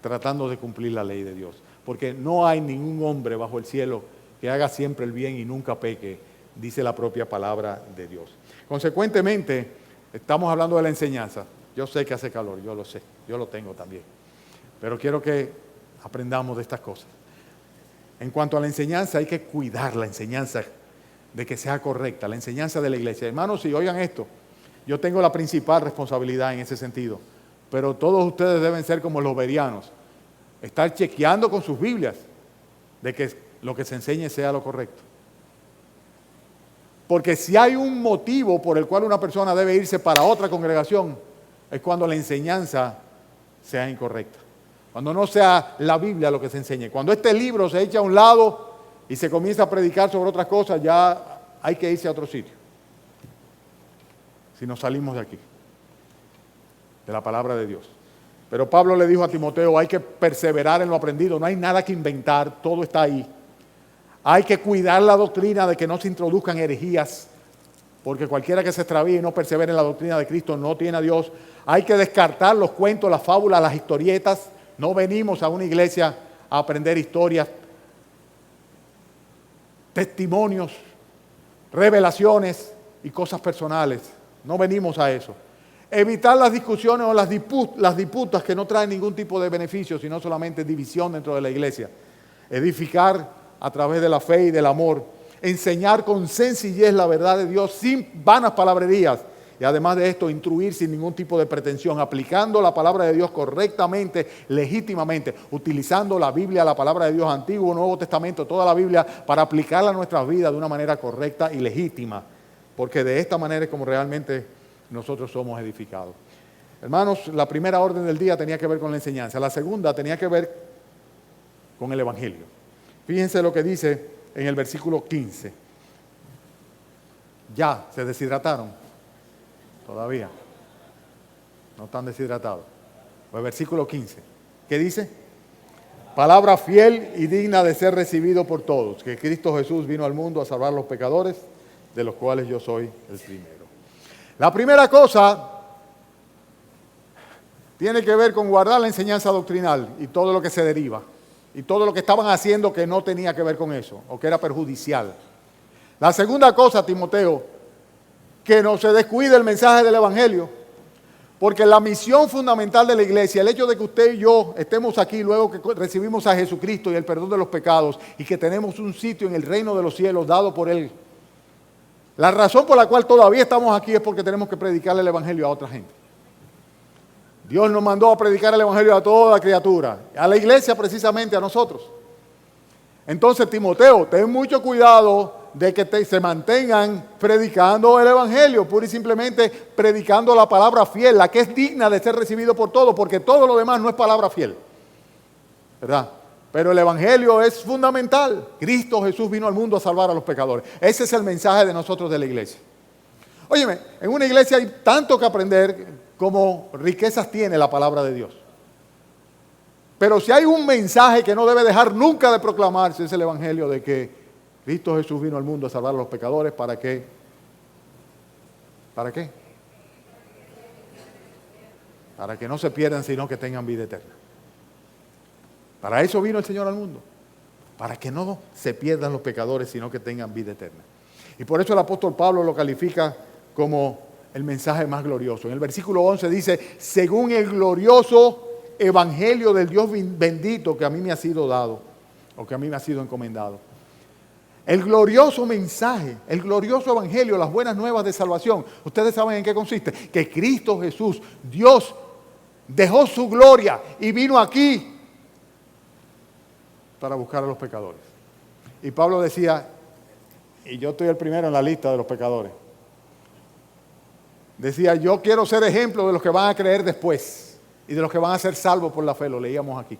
tratando de cumplir la ley de Dios. Porque no hay ningún hombre bajo el cielo que haga siempre el bien y nunca peque, dice la propia palabra de Dios. Consecuentemente, estamos hablando de la enseñanza. Yo sé que hace calor, yo lo sé, yo lo tengo también. Pero quiero que aprendamos de estas cosas. En cuanto a la enseñanza, hay que cuidar la enseñanza de que sea correcta, la enseñanza de la iglesia. Hermanos, si oigan esto, yo tengo la principal responsabilidad en ese sentido, pero todos ustedes deben ser como los berianos, estar chequeando con sus Biblias de que lo que se enseñe sea lo correcto. Porque si hay un motivo por el cual una persona debe irse para otra congregación, es cuando la enseñanza sea incorrecta. Cuando no sea la Biblia lo que se enseñe. Cuando este libro se echa a un lado y se comienza a predicar sobre otras cosas, ya hay que irse a otro sitio. Si nos salimos de aquí, de la palabra de Dios. Pero Pablo le dijo a Timoteo, hay que perseverar en lo aprendido, no hay nada que inventar, todo está ahí. Hay que cuidar la doctrina de que no se introduzcan herejías, porque cualquiera que se extravíe y no persevere en la doctrina de Cristo no tiene a Dios. Hay que descartar los cuentos, las fábulas, las historietas. No venimos a una iglesia a aprender historias. testimonios, revelaciones y cosas personales. No venimos a eso. Evitar las discusiones o las disputas que no traen ningún tipo de beneficio, sino solamente división dentro de la iglesia. Edificar a través de la fe y del amor. Enseñar con sencillez la verdad de Dios sin vanas palabrerías. Y además de esto, instruir sin ningún tipo de pretensión, aplicando la palabra de Dios correctamente, legítimamente, utilizando la Biblia, la palabra de Dios, Antiguo, Nuevo Testamento, toda la Biblia, para aplicarla a nuestras vidas de una manera correcta y legítima. Porque de esta manera es como realmente nosotros somos edificados. Hermanos, la primera orden del día tenía que ver con la enseñanza. La segunda tenía que ver con el Evangelio. Fíjense lo que dice en el versículo 15. Ya se deshidrataron. Todavía no están deshidratados. Pues versículo 15. ¿Qué dice? Palabra fiel y digna de ser recibido por todos, que Cristo Jesús vino al mundo a salvar a los pecadores, de los cuales yo soy el primero. La primera cosa tiene que ver con guardar la enseñanza doctrinal y todo lo que se deriva, y todo lo que estaban haciendo que no tenía que ver con eso, o que era perjudicial. La segunda cosa, Timoteo, que no se descuide el mensaje del Evangelio, porque la misión fundamental de la iglesia, el hecho de que usted y yo estemos aquí luego que recibimos a Jesucristo y el perdón de los pecados y que tenemos un sitio en el reino de los cielos dado por Él, la razón por la cual todavía estamos aquí es porque tenemos que predicarle el Evangelio a otra gente. Dios nos mandó a predicar el Evangelio a toda criatura, a la iglesia precisamente, a nosotros. Entonces, Timoteo, ten mucho cuidado de que se mantengan predicando el Evangelio, pura y simplemente predicando la palabra fiel, la que es digna de ser recibido por todos, porque todo lo demás no es palabra fiel, ¿verdad? Pero el Evangelio es fundamental. Cristo Jesús vino al mundo a salvar a los pecadores. Ese es el mensaje de nosotros de la iglesia. Óyeme, en una iglesia hay tanto que aprender como riquezas tiene la palabra de Dios. Pero si hay un mensaje que no debe dejar nunca de proclamarse, es el Evangelio de que Cristo Jesús vino al mundo a salvar a los pecadores. ¿Para qué? ¿Para qué? Para que no se pierdan, sino que tengan vida eterna. Para eso vino el Señor al mundo. Para que no se pierdan los pecadores, sino que tengan vida eterna. Y por eso el apóstol Pablo lo califica como el mensaje más glorioso. En el versículo 11 dice, según el glorioso evangelio del Dios bendito que a mí me ha sido dado, o que a mí me ha sido encomendado. El glorioso mensaje, el glorioso evangelio, las buenas nuevas de salvación. Ustedes saben en qué consiste. Que Cristo Jesús, Dios, dejó su gloria y vino aquí para buscar a los pecadores. Y Pablo decía, y yo estoy el primero en la lista de los pecadores. Decía, yo quiero ser ejemplo de los que van a creer después y de los que van a ser salvos por la fe. Lo leíamos aquí.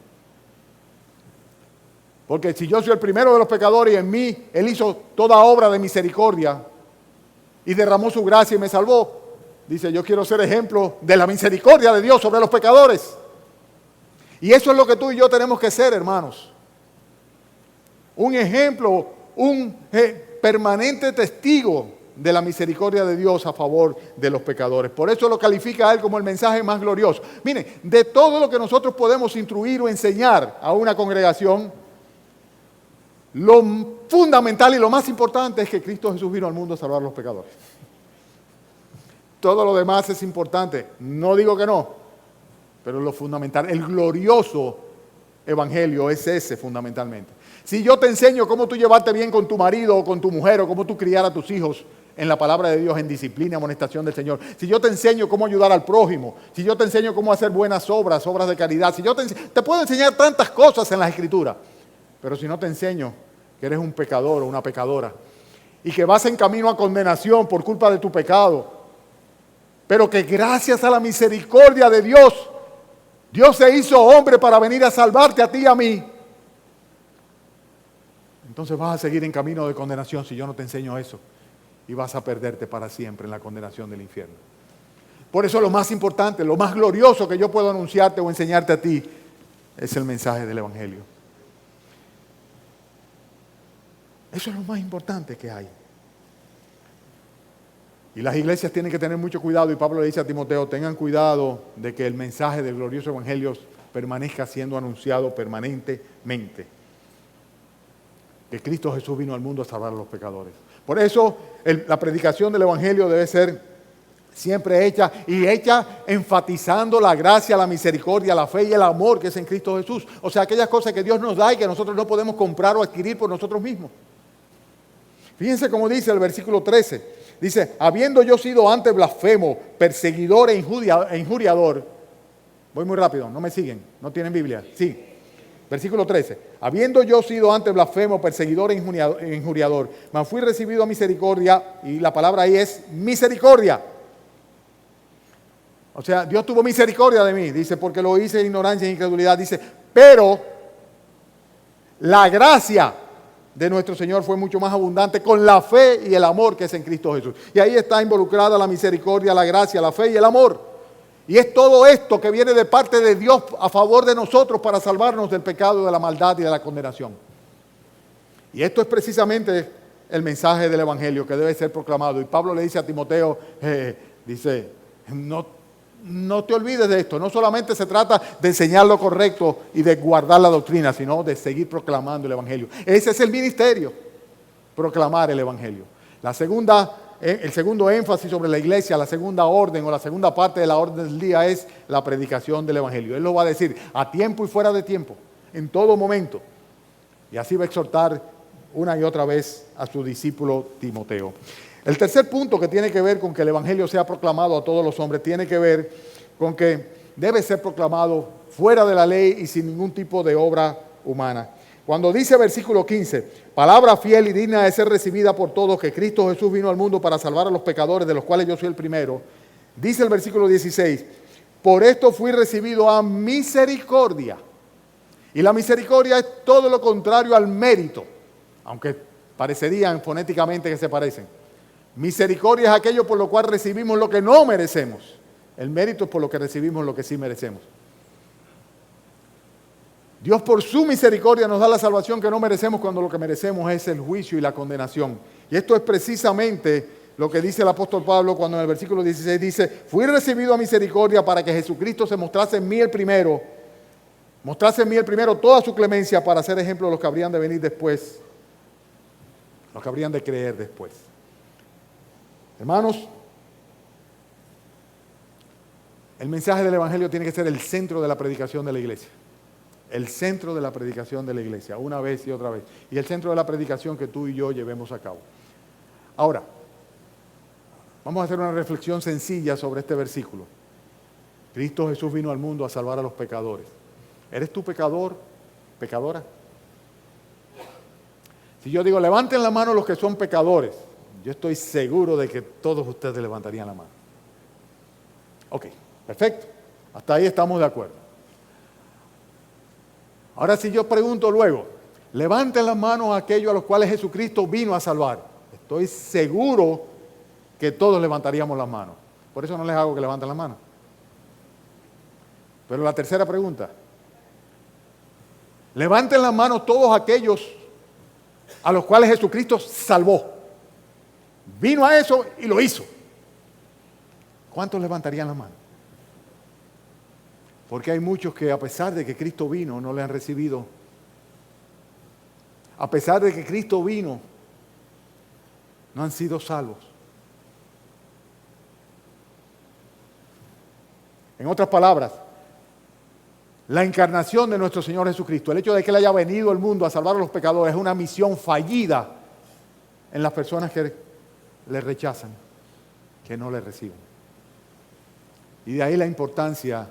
Porque si yo soy el primero de los pecadores y en mí Él hizo toda obra de misericordia y derramó su gracia y me salvó, dice, yo quiero ser ejemplo de la misericordia de Dios sobre los pecadores. Y eso es lo que tú y yo tenemos que ser, hermanos. Un ejemplo, un permanente testigo de la misericordia de Dios a favor de los pecadores. Por eso lo califica a Él como el mensaje más glorioso. Miren, de todo lo que nosotros podemos instruir o enseñar a una congregación, lo fundamental y lo más importante es que Cristo Jesús vino al mundo a salvar a los pecadores. Todo lo demás es importante, no digo que no, pero lo fundamental, el glorioso evangelio es ese fundamentalmente. Si yo te enseño cómo tú llevarte bien con tu marido o con tu mujer, o cómo tú criar a tus hijos en la palabra de Dios, en disciplina, amonestación del Señor, si yo te enseño cómo ayudar al prójimo, si yo te enseño cómo hacer buenas obras, obras de caridad, si yo te puedo enseñar tantas cosas en las Escrituras, pero si no te enseño que eres un pecador o una pecadora y que vas en camino a condenación por culpa de tu pecado, pero que gracias a la misericordia de Dios, Dios se hizo hombre para venir a salvarte a ti y a mí, entonces vas a seguir en camino de condenación si yo no te enseño eso, y vas a perderte para siempre en la condenación del infierno. Por eso lo más importante, lo más glorioso que yo puedo anunciarte o enseñarte a ti es el mensaje del Evangelio. Eso es lo más importante que hay. Y las iglesias tienen que tener mucho cuidado, y Pablo le dice a Timoteo, tengan cuidado de que el mensaje del glorioso evangelio permanezca siendo anunciado permanentemente. que Cristo Jesús vino al mundo a salvar a los pecadores. Por eso la predicación del Evangelio debe ser siempre hecha enfatizando la gracia, la misericordia, la fe y el amor que es en Cristo Jesús. O sea, aquellas cosas que Dios nos da y que nosotros no podemos comprar o adquirir por nosotros mismos. Fíjense cómo dice el versículo 13. Dice, habiendo yo sido antes blasfemo, perseguidor e injuriador. Voy muy rápido, no me siguen, no tienen Biblia. Sí, versículo 13. Habiendo yo sido antes blasfemo, perseguidor e injuriador, mas fui recibido a misericordia, y la palabra ahí es misericordia. O sea, Dios tuvo misericordia de mí, dice, porque lo hice en ignorancia e incredulidad. Dice, pero la gracia de nuestro Señor fue mucho más abundante con la fe y el amor que es en Cristo Jesús. Y ahí está involucrada la misericordia, la gracia, la fe y el amor. Y es todo esto que viene de parte de Dios a favor de nosotros para salvarnos del pecado, de la maldad y de la condenación. Y esto es precisamente el mensaje del Evangelio que debe ser proclamado. Y Pablo le dice a Timoteo, dice, no te olvides de esto. No solamente se trata de enseñar lo correcto y de guardar la doctrina, sino de seguir proclamando el Evangelio. Ese es el ministerio, proclamar el Evangelio. El segundo énfasis sobre la iglesia, la segunda orden o la segunda parte de la orden del día es la predicación del Evangelio. Él lo va a decir a tiempo y fuera de tiempo, en todo momento. Y así va a exhortar una y otra vez a su discípulo Timoteo. El tercer punto que tiene que ver con que el Evangelio sea proclamado a todos los hombres, tiene que ver con que debe ser proclamado fuera de la ley y sin ningún tipo de obra humana. Cuando dice versículo 15, palabra fiel y digna de ser recibida por todos, que Cristo Jesús vino al mundo para salvar a los pecadores, de los cuales yo soy el primero, dice el versículo 16, por esto fui recibido a misericordia. Y la misericordia es todo lo contrario al mérito, aunque parecerían fonéticamente que se parecen. Misericordia es aquello por lo cual recibimos lo que no merecemos. El mérito es por lo que recibimos lo que sí merecemos. Dios por su misericordia nos da la salvación que no merecemos cuando lo que merecemos es el juicio y la condenación. Y esto es precisamente lo que dice el apóstol Pablo cuando en el versículo 16 dice, fui recibido a misericordia para que Jesucristo se mostrase en mí el primero toda su clemencia para ser ejemplo de los que habrían de venir después, los que habrían de creer después. Hermanos, el mensaje del Evangelio tiene que ser el centro de la predicación de la iglesia. El centro de la predicación de la iglesia, una vez y otra vez. Y el centro de la predicación que tú y yo llevemos a cabo. Ahora, vamos a hacer una reflexión sencilla sobre este versículo. Cristo Jesús vino al mundo a salvar a los pecadores. ¿Eres tú pecador, pecadora? Si yo digo, levanten la mano los que son pecadores, yo estoy seguro de que todos ustedes levantarían la mano. Ok, perfecto. Hasta ahí estamos de acuerdo. Ahora si yo pregunto luego, levanten las manos aquellos a los cuales Jesucristo vino a salvar. Estoy seguro que todos levantaríamos las manos. Por eso no les hago que levanten las manos. Pero la tercera pregunta. Levanten las manos todos aquellos a los cuales Jesucristo salvó. Vino a eso y lo hizo. ¿Cuántos levantarían las manos? Porque hay muchos que a pesar de que Cristo vino, no le han recibido. A pesar de que Cristo vino, no han sido salvos. En otras palabras, la encarnación de nuestro Señor Jesucristo, el hecho de que Él haya venido al mundo a salvar a los pecadores, es una misión fallida en las personas que le rechazan, que no le reciben. Y de ahí la importancia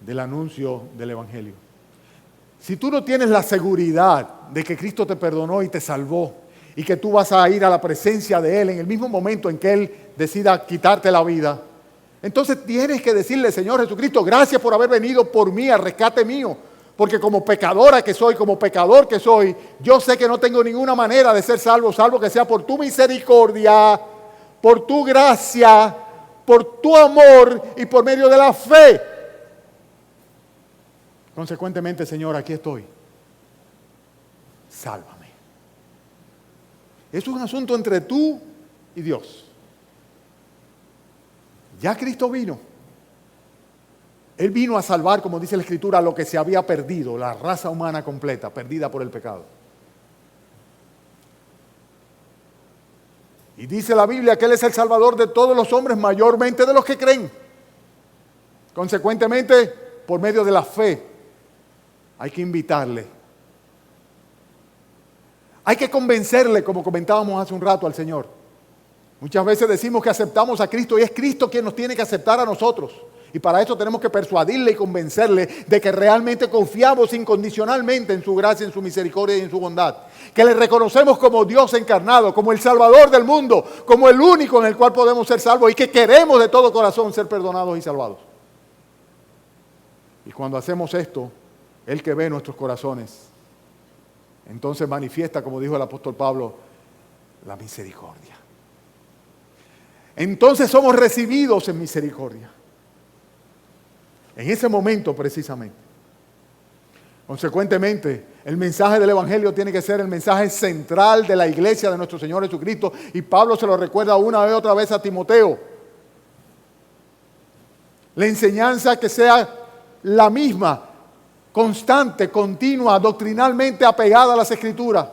del anuncio del Evangelio. Si tú no tienes la seguridad de que Cristo te perdonó y te salvó, y que tú vas a ir a la presencia de Él en el mismo momento en que Él decida quitarte la vida, entonces tienes que decirle, Señor Jesucristo, gracias por haber venido por mí, al rescate mío, porque como pecadora que soy, como pecador que soy, yo sé que no tengo ninguna manera de ser salvo, salvo que sea por tu misericordia, por tu gracia, por tu amor y por medio de la fe. Consecuentemente, Señor, aquí estoy. Sálvame. Es un asunto entre tú y Dios. Ya Cristo vino. Él vino a salvar, como dice la Escritura, lo que se había perdido, la raza humana completa, perdida por el pecado. Y dice la Biblia que Él es el Salvador de todos los hombres, mayormente de los que creen. Consecuentemente, por medio de la fe, hay que invitarle. Hay que convencerle, como comentábamos hace un rato, al Señor. Muchas veces decimos que aceptamos a Cristo y es Cristo quien nos tiene que aceptar a nosotros. Y para eso tenemos que persuadirle y convencerle de que realmente confiamos incondicionalmente en su gracia, en su misericordia y en su bondad. Que le reconocemos como Dios encarnado, como el Salvador del mundo, como el único en el cual podemos ser salvos y que queremos de todo corazón ser perdonados y salvados. Y cuando hacemos esto, Él que ve nuestros corazones, entonces manifiesta, como dijo el apóstol Pablo, la misericordia. Entonces somos recibidos en misericordia. En ese momento precisamente. Consecuentemente, el mensaje del Evangelio tiene que ser el mensaje central de la iglesia de nuestro Señor Jesucristo. Y Pablo se lo recuerda una y otra vez a Timoteo. La enseñanza que sea la misma, constante, continua, doctrinalmente apegada a las Escrituras.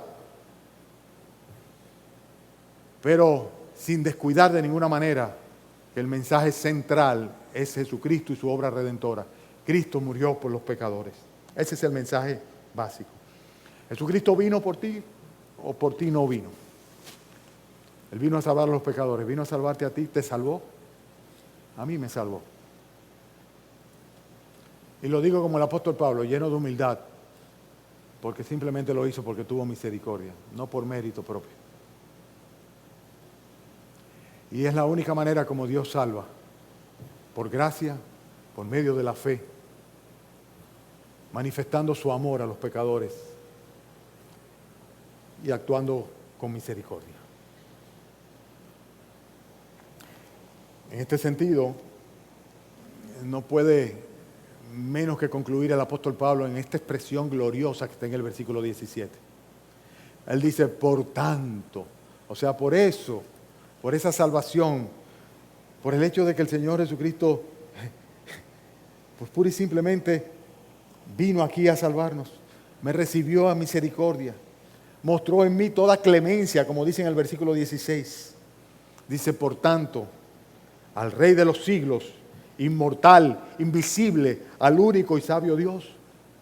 Pero sin descuidar de ninguna manera que el mensaje central es Jesucristo y su obra redentora. Cristo murió por los pecadores. Ese es el mensaje básico. ¿Jesucristo vino por ti o por ti no vino? Él vino a salvar a los pecadores. ¿Vino a salvarte a ti? ¿Te salvó? A mí me salvó. Y lo digo como el apóstol Pablo, lleno de humildad, porque simplemente lo hizo porque tuvo misericordia, no por mérito propio. Y es la única manera como Dios salva, por gracia, por medio de la fe, manifestando su amor a los pecadores y actuando con misericordia. En este sentido, no puede menos que concluir el apóstol Pablo en esta expresión gloriosa que está en el versículo 17. Él dice, por tanto, o sea, por eso, por esa salvación, por el hecho de que el Señor Jesucristo, pues pura y simplemente vino aquí a salvarnos, me recibió a misericordia, mostró en mí toda clemencia, como dice en el versículo 16. Dice, por tanto, al Rey de los siglos, inmortal, invisible, al único y sabio Dios,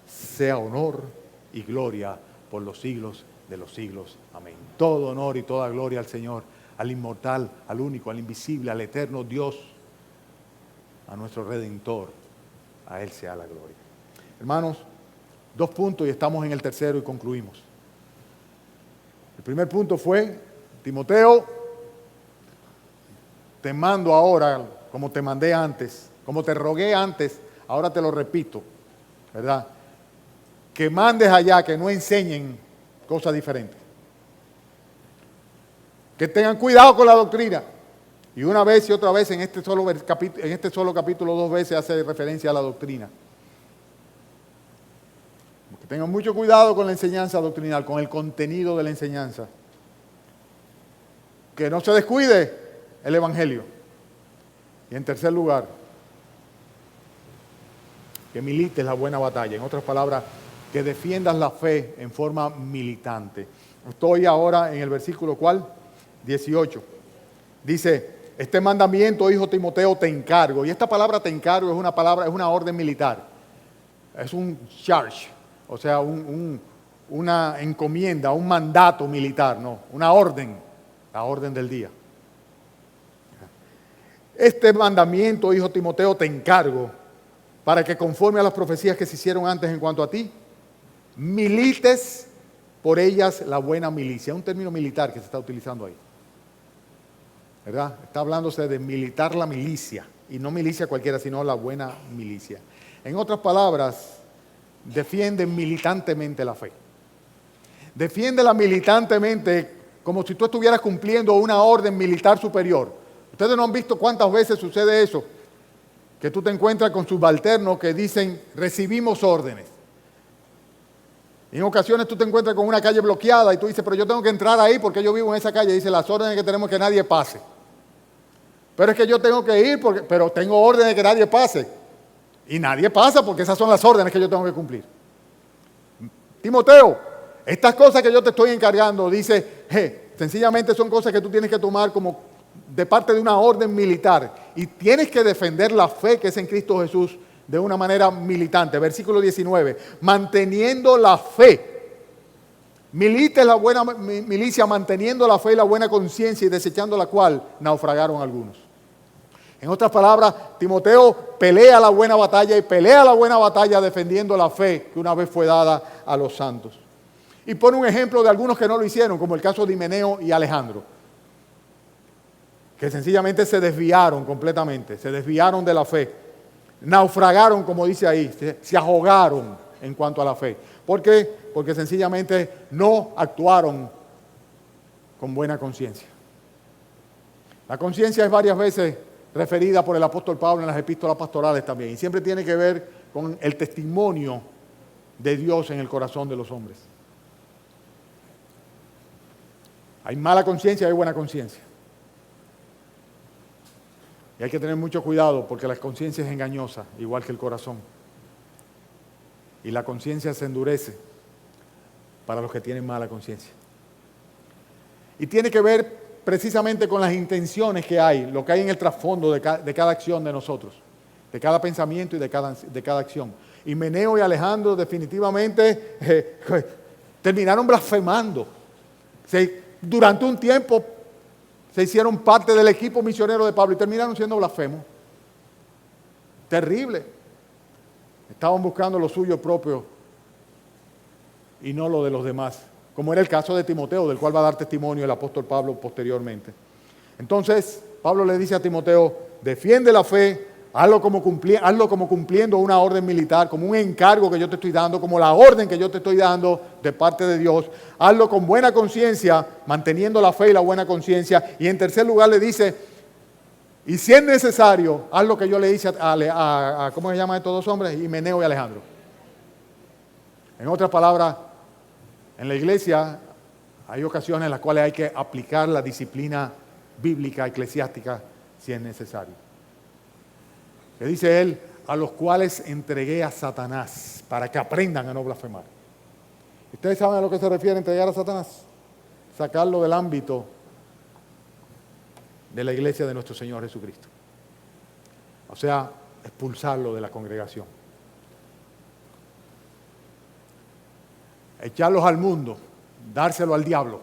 sea honor y gloria por los siglos de los siglos. Amén. Todo honor y toda gloria al Señor, al inmortal, al único, al invisible, al eterno Dios, a nuestro Redentor. A Él sea la gloria. Hermanos, 2 puntos y estamos en el tercero y concluimos. El primer punto fue, Timoteo, te mando ahora, como te mandé antes, como te rogué antes, ahora te lo repito, ¿verdad? Que mandes allá, que no enseñen cosas diferentes. Que tengan cuidado con la doctrina. Y una vez y otra vez en este solo capítulo 2 veces hace referencia a la doctrina. Que tengan mucho cuidado con la enseñanza doctrinal, con el contenido de la enseñanza. Que no se descuide el Evangelio. Y en tercer lugar, que milites la buena batalla. En otras palabras, que defiendas la fe en forma militante. Estoy ahora en el versículo, ¿cuál? 18. Dice, este mandamiento, hijo Timoteo, te encargo. Y esta palabra te encargo es una orden militar. Es un charge, o sea, una encomienda, un mandato militar, no, una orden, la orden del día. Este mandamiento, hijo Timoteo, te encargo para que conforme a las profecías que se hicieron antes en cuanto a ti, milites por ellas la buena milicia. Un término militar que se está utilizando ahí. ¿Verdad? Está hablándose de militar la milicia, y no milicia cualquiera, sino la buena milicia. En otras palabras, defiende militantemente la fe. Defiéndela militantemente como si tú estuvieras cumpliendo una orden militar superior. Ustedes no han visto cuántas veces sucede eso, que tú te encuentras con subalternos que dicen, recibimos órdenes. En ocasiones tú te encuentras con una calle bloqueada y tú dices, pero yo tengo que entrar ahí porque yo vivo en esa calle. Dice, las órdenes que tenemos es que nadie pase. Pero es que yo tengo que ir, pero tengo órdenes de que nadie pase. Y nadie pasa porque esas son las órdenes que yo tengo que cumplir. Timoteo, estas cosas que yo te estoy encargando, dice, sencillamente son cosas que tú tienes que tomar como de parte de una orden militar. Y tienes que defender la fe que es en Cristo Jesús de una manera militante. Versículo 19, manteniendo la fe. Milite la buena milicia, manteniendo la fe y la buena conciencia y desechando la cual naufragaron algunos. En otras palabras, Timoteo pelea la buena batalla y pelea la buena batalla defendiendo la fe que una vez fue dada a los santos. Y pone un ejemplo de algunos que no lo hicieron, como el caso de Himeneo y Alejandro, que sencillamente se desviaron completamente, se desviaron de la fe, naufragaron, como dice ahí, se ahogaron en cuanto a la fe. ¿Por qué? Porque sencillamente no actuaron con buena conciencia. La conciencia es varias veces referida por el apóstol Pablo en las epístolas pastorales también, y siempre tiene que ver con el testimonio de Dios en el corazón de los hombres. Hay mala conciencia y hay buena conciencia. Y hay que tener mucho cuidado porque la conciencia es engañosa, igual que el corazón. Y la conciencia se endurece para los que tienen mala conciencia. Y tiene que ver precisamente con las intenciones que hay, lo que hay en el trasfondo de cada acción de nosotros, de cada pensamiento y de cada acción. Himeneo y Alejandro definitivamente terminaron blasfemando. Durante un tiempo se hicieron parte del equipo misionero de Pablo y terminaron siendo blasfemos. Terrible. Estaban buscando lo suyo propio y no lo de los demás, como era el caso de Timoteo, del cual va a dar testimonio el apóstol Pablo posteriormente. Entonces, Pablo le dice a Timoteo, defiende la fe, hazlo como cumpliendo una orden militar, como un encargo que yo te estoy dando, como la orden que yo te estoy dando de parte de Dios. Hazlo con buena conciencia, manteniendo la fe y la buena conciencia. Y en tercer lugar le dice, y si es necesario, haz lo que yo le hice a ¿cómo se llaman estos dos hombres? Himeneo y Alejandro. En otras palabras, en la iglesia hay ocasiones en las cuales hay que aplicar la disciplina bíblica, eclesiástica, si es necesario. Que dice él, a los cuales entregué a Satanás para que aprendan a no blasfemar. ¿Ustedes saben a lo que se refiere entregar a Satanás? Sacarlo del ámbito de la iglesia de nuestro Señor Jesucristo. O sea, expulsarlo de la congregación. Echarlos al mundo, dárselo al diablo.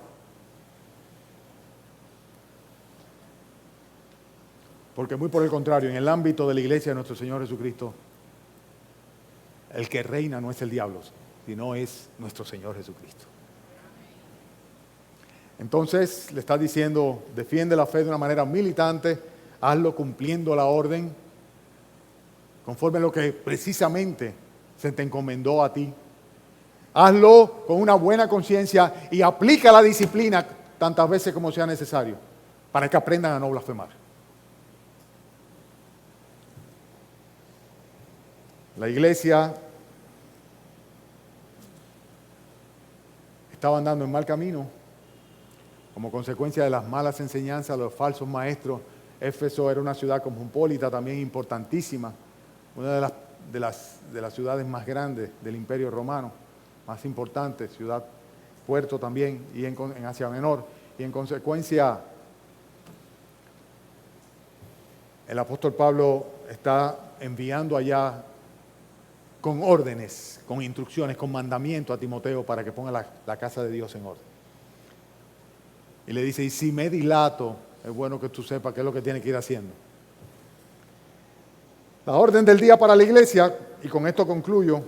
Porque muy por el contrario, en el ámbito de la iglesia de nuestro Señor Jesucristo, el que reina no es el diablo, sino es nuestro Señor Jesucristo. Entonces le está diciendo, defiende la fe de una manera militante, hazlo cumpliendo la orden, conforme a lo que precisamente se te encomendó a ti. Hazlo con una buena conciencia y aplica la disciplina tantas veces como sea necesario, para que aprendan a no blasfemar. La iglesia estaba andando en mal camino como consecuencia de las malas enseñanzas de los falsos maestros. Éfeso era una ciudad cosmopolita también importantísima, una de las ciudades más grandes del Imperio Romano, más importante, ciudad, puerto también, y en Asia Menor. Y en consecuencia, el apóstol Pablo está enviando allá con órdenes, con instrucciones, con mandamiento a Timoteo para que ponga la casa de Dios en orden. Y le dice, y si me dilato, es bueno que tú sepas qué es lo que tiene que ir haciendo. La orden del día para la iglesia, y con esto concluyo,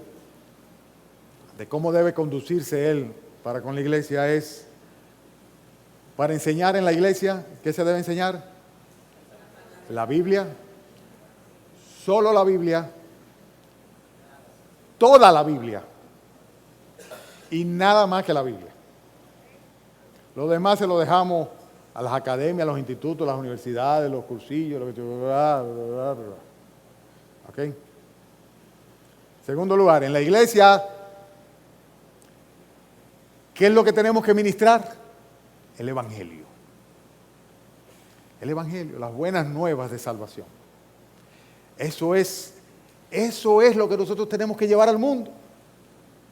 de cómo debe conducirse él para con la iglesia es, para enseñar en la iglesia, ¿qué se debe enseñar? La Biblia, solo la Biblia, toda la Biblia y nada más que la Biblia. Lo demás se lo dejamos a las academias, a los institutos, a las universidades, los cursillos, ¿ok? Segundo lugar, en la iglesia, ¿qué es lo que tenemos que ministrar? El Evangelio. El Evangelio, las buenas nuevas de salvación. Eso es Eso es lo que nosotros tenemos que llevar al mundo.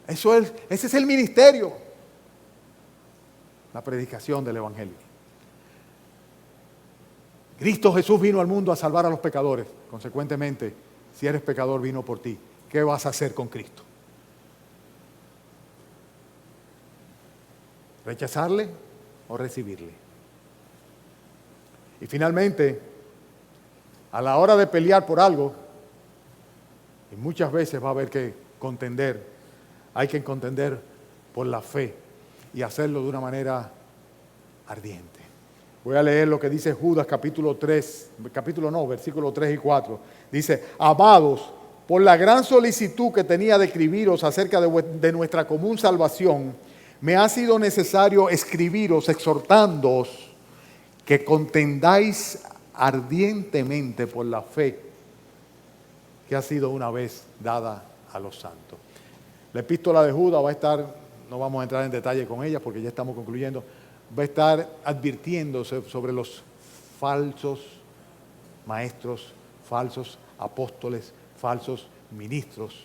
Ese es el ministerio. La predicación del Evangelio. Cristo Jesús vino al mundo a salvar a los pecadores. Consecuentemente, si eres pecador, vino por ti. ¿Qué vas a hacer con Cristo? ¿Rechazarle o recibirle? Y finalmente, a la hora de pelear por algo, y muchas veces va a haber que contender, hay que contender por la fe y hacerlo de una manera ardiente. Voy a leer lo que dice Judas capítulo 3, versículos 3 y 4. Dice: amados, por la gran solicitud que tenía de escribiros acerca de nuestra común salvación, me ha sido necesario escribiros exhortándoos que contendáis ardientemente por la fe que ha sido una vez dada a los santos. La epístola de Judas va a estar, no vamos a entrar en detalle con ella porque ya estamos concluyendo, va a estar advirtiéndose sobre los falsos maestros, falsos apóstoles, falsos ministros,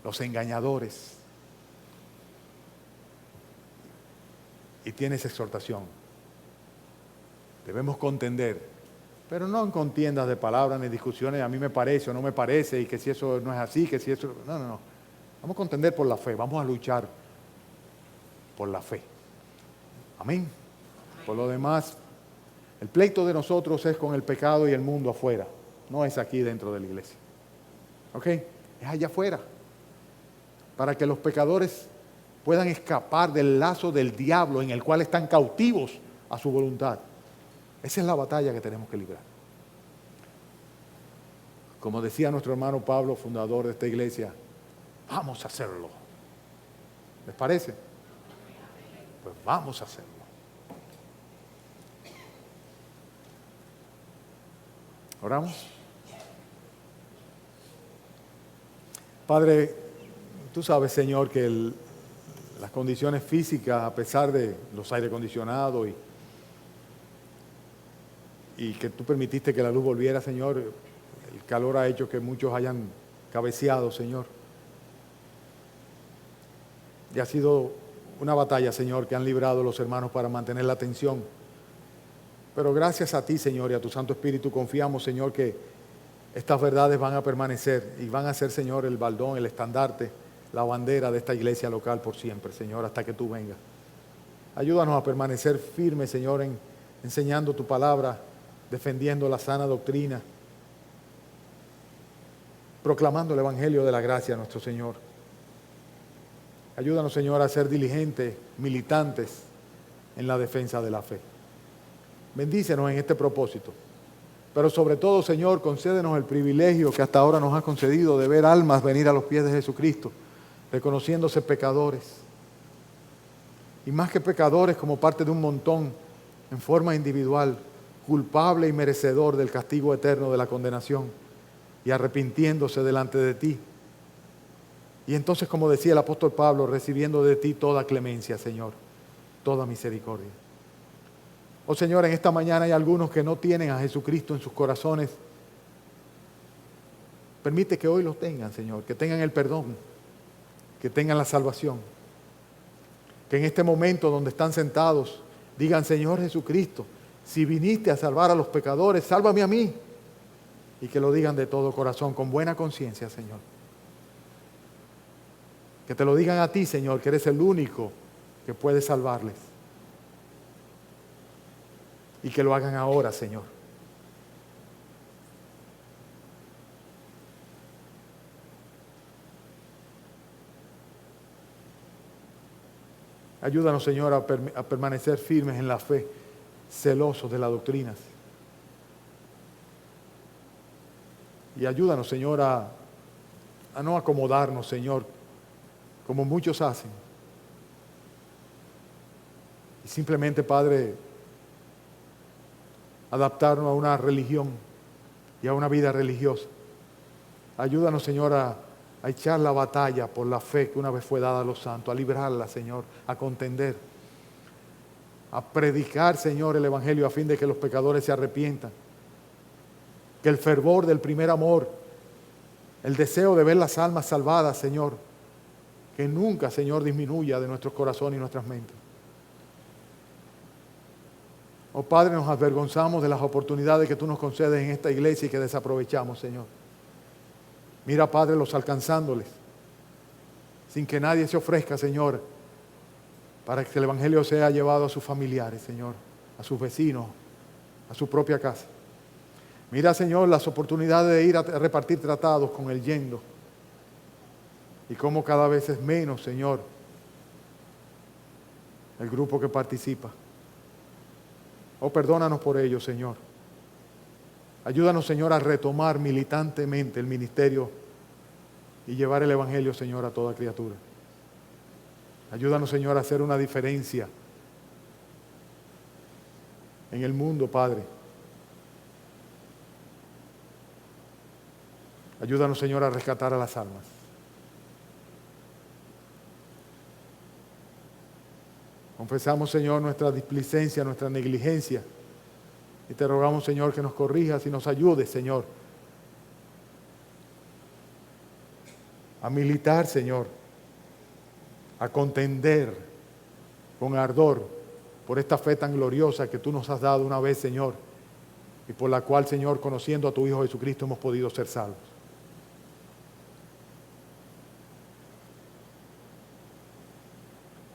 los engañadores. Y tiene esa exhortación. Debemos contender, pero no en contiendas de palabras ni discusiones, a mí me parece o no me parece, y que si eso no es así, que si eso... No. Vamos a contender por la fe, vamos a luchar por la fe. Amén. Por lo demás, el pleito de nosotros es con el pecado y el mundo afuera, no es aquí dentro de la iglesia. ¿Ok? Es allá afuera. Para que los pecadores puedan escapar del lazo del diablo en el cual están cautivos a su voluntad. Esa es la batalla que tenemos que librar. Como decía nuestro hermano Pablo, fundador de esta iglesia, vamos a hacerlo. ¿Les parece? Pues vamos a hacerlo. ¿Oramos? Padre, tú sabes, Señor, que las condiciones físicas, a pesar de los aire acondicionados y que tú permitiste que la luz volviera, Señor, el calor ha hecho que muchos hayan cabeceado, Señor. Y ha sido una batalla, Señor, que han librado los hermanos para mantener la atención. Pero gracias a ti, Señor, y a tu Santo Espíritu confiamos, Señor, que estas verdades van a permanecer y van a ser, Señor, el baldón, el estandarte, la bandera de esta iglesia local por siempre, Señor, hasta que tú vengas. Ayúdanos a permanecer firmes, Señor, en enseñando tu palabra, defendiendo la sana doctrina, proclamando el Evangelio de la gracia a nuestro Señor. Ayúdanos, Señor, a ser diligentes, militantes en la defensa de la fe. Bendícenos en este propósito. Pero sobre todo, Señor, concédenos el privilegio que hasta ahora nos has concedido de ver almas venir a los pies de Jesucristo, reconociéndose pecadores. Y más que pecadores, como parte de un montón, en forma individual, culpable y merecedor del castigo eterno de la condenación, y arrepintiéndose delante de ti. Y entonces, como decía el apóstol Pablo, recibiendo de ti toda clemencia, Señor, toda misericordia. Oh Señor, en esta mañana hay algunos que no tienen a Jesucristo en sus corazones. Permite que hoy lo tengan, Señor, que tengan el perdón, que tengan la salvación. Que en este momento donde están sentados digan: Señor Jesucristo, si viniste a salvar a los pecadores, sálvame a mí. Y que lo digan de todo corazón, con buena conciencia, Señor. Que te lo digan a ti, Señor, que eres el único que puede salvarles. Y que lo hagan ahora, Señor. Ayúdanos, Señor, a permanecer firmes en la fe, celosos de las doctrinas. Y ayúdanos, Señor, a no acomodarnos, Señor, como muchos hacen. Y simplemente, Padre, adaptarnos a una religión y a una vida religiosa. Ayúdanos, Señor, a echar la batalla por la fe que una vez fue dada a los santos, a librarla, Señor, a contender, a predicar, Señor, el Evangelio a fin de que los pecadores se arrepientan. Que el fervor del primer amor el deseo de ver las almas salvadas, Señor, que nunca, Señor, disminuya de nuestros corazones y nuestras mentes. Oh Padre, nos avergonzamos de las oportunidades que tú nos concedes en esta iglesia y que desaprovechamos, Señor. Mira, Padre, los alcanzándoles, sin que nadie se ofrezca, Señor, para que el Evangelio sea llevado a sus familiares, Señor, a sus vecinos, a su propia casa. Mira, Señor, las oportunidades de ir a repartir tratados con el yendo. Y cómo cada vez es menos, Señor, el grupo que participa. Oh, perdónanos por ello, Señor. Ayúdanos, Señor, a retomar militantemente el ministerio y llevar el Evangelio, Señor, a toda criatura. Ayúdanos, Señor, a hacer una diferencia en el mundo, Padre. Ayúdanos, Señor, a rescatar a las almas. Confesamos, Señor, nuestra displicencia, nuestra negligencia. Y te rogamos, Señor, que nos corrijas y nos ayudes, Señor, a militar, Señor, a contender con ardor por esta fe tan gloriosa que tú nos has dado una vez, Señor, y por la cual, Señor, conociendo a tu Hijo Jesucristo, hemos podido ser salvos.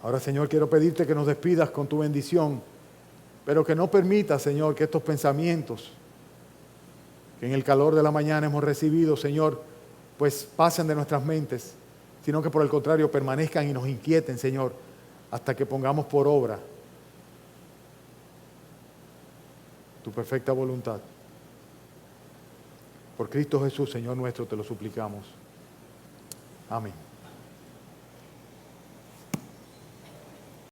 Ahora, Señor, quiero pedirte que nos despidas con tu bendición, pero que no permitas, Señor, que estos pensamientos que en el calor de la mañana hemos recibido, Señor, pues pasen de nuestras mentes, sino que por el contrario permanezcan y nos inquieten, Señor, hasta que pongamos por obra tu perfecta voluntad. Por Cristo Jesús, Señor nuestro, te lo suplicamos. Amén.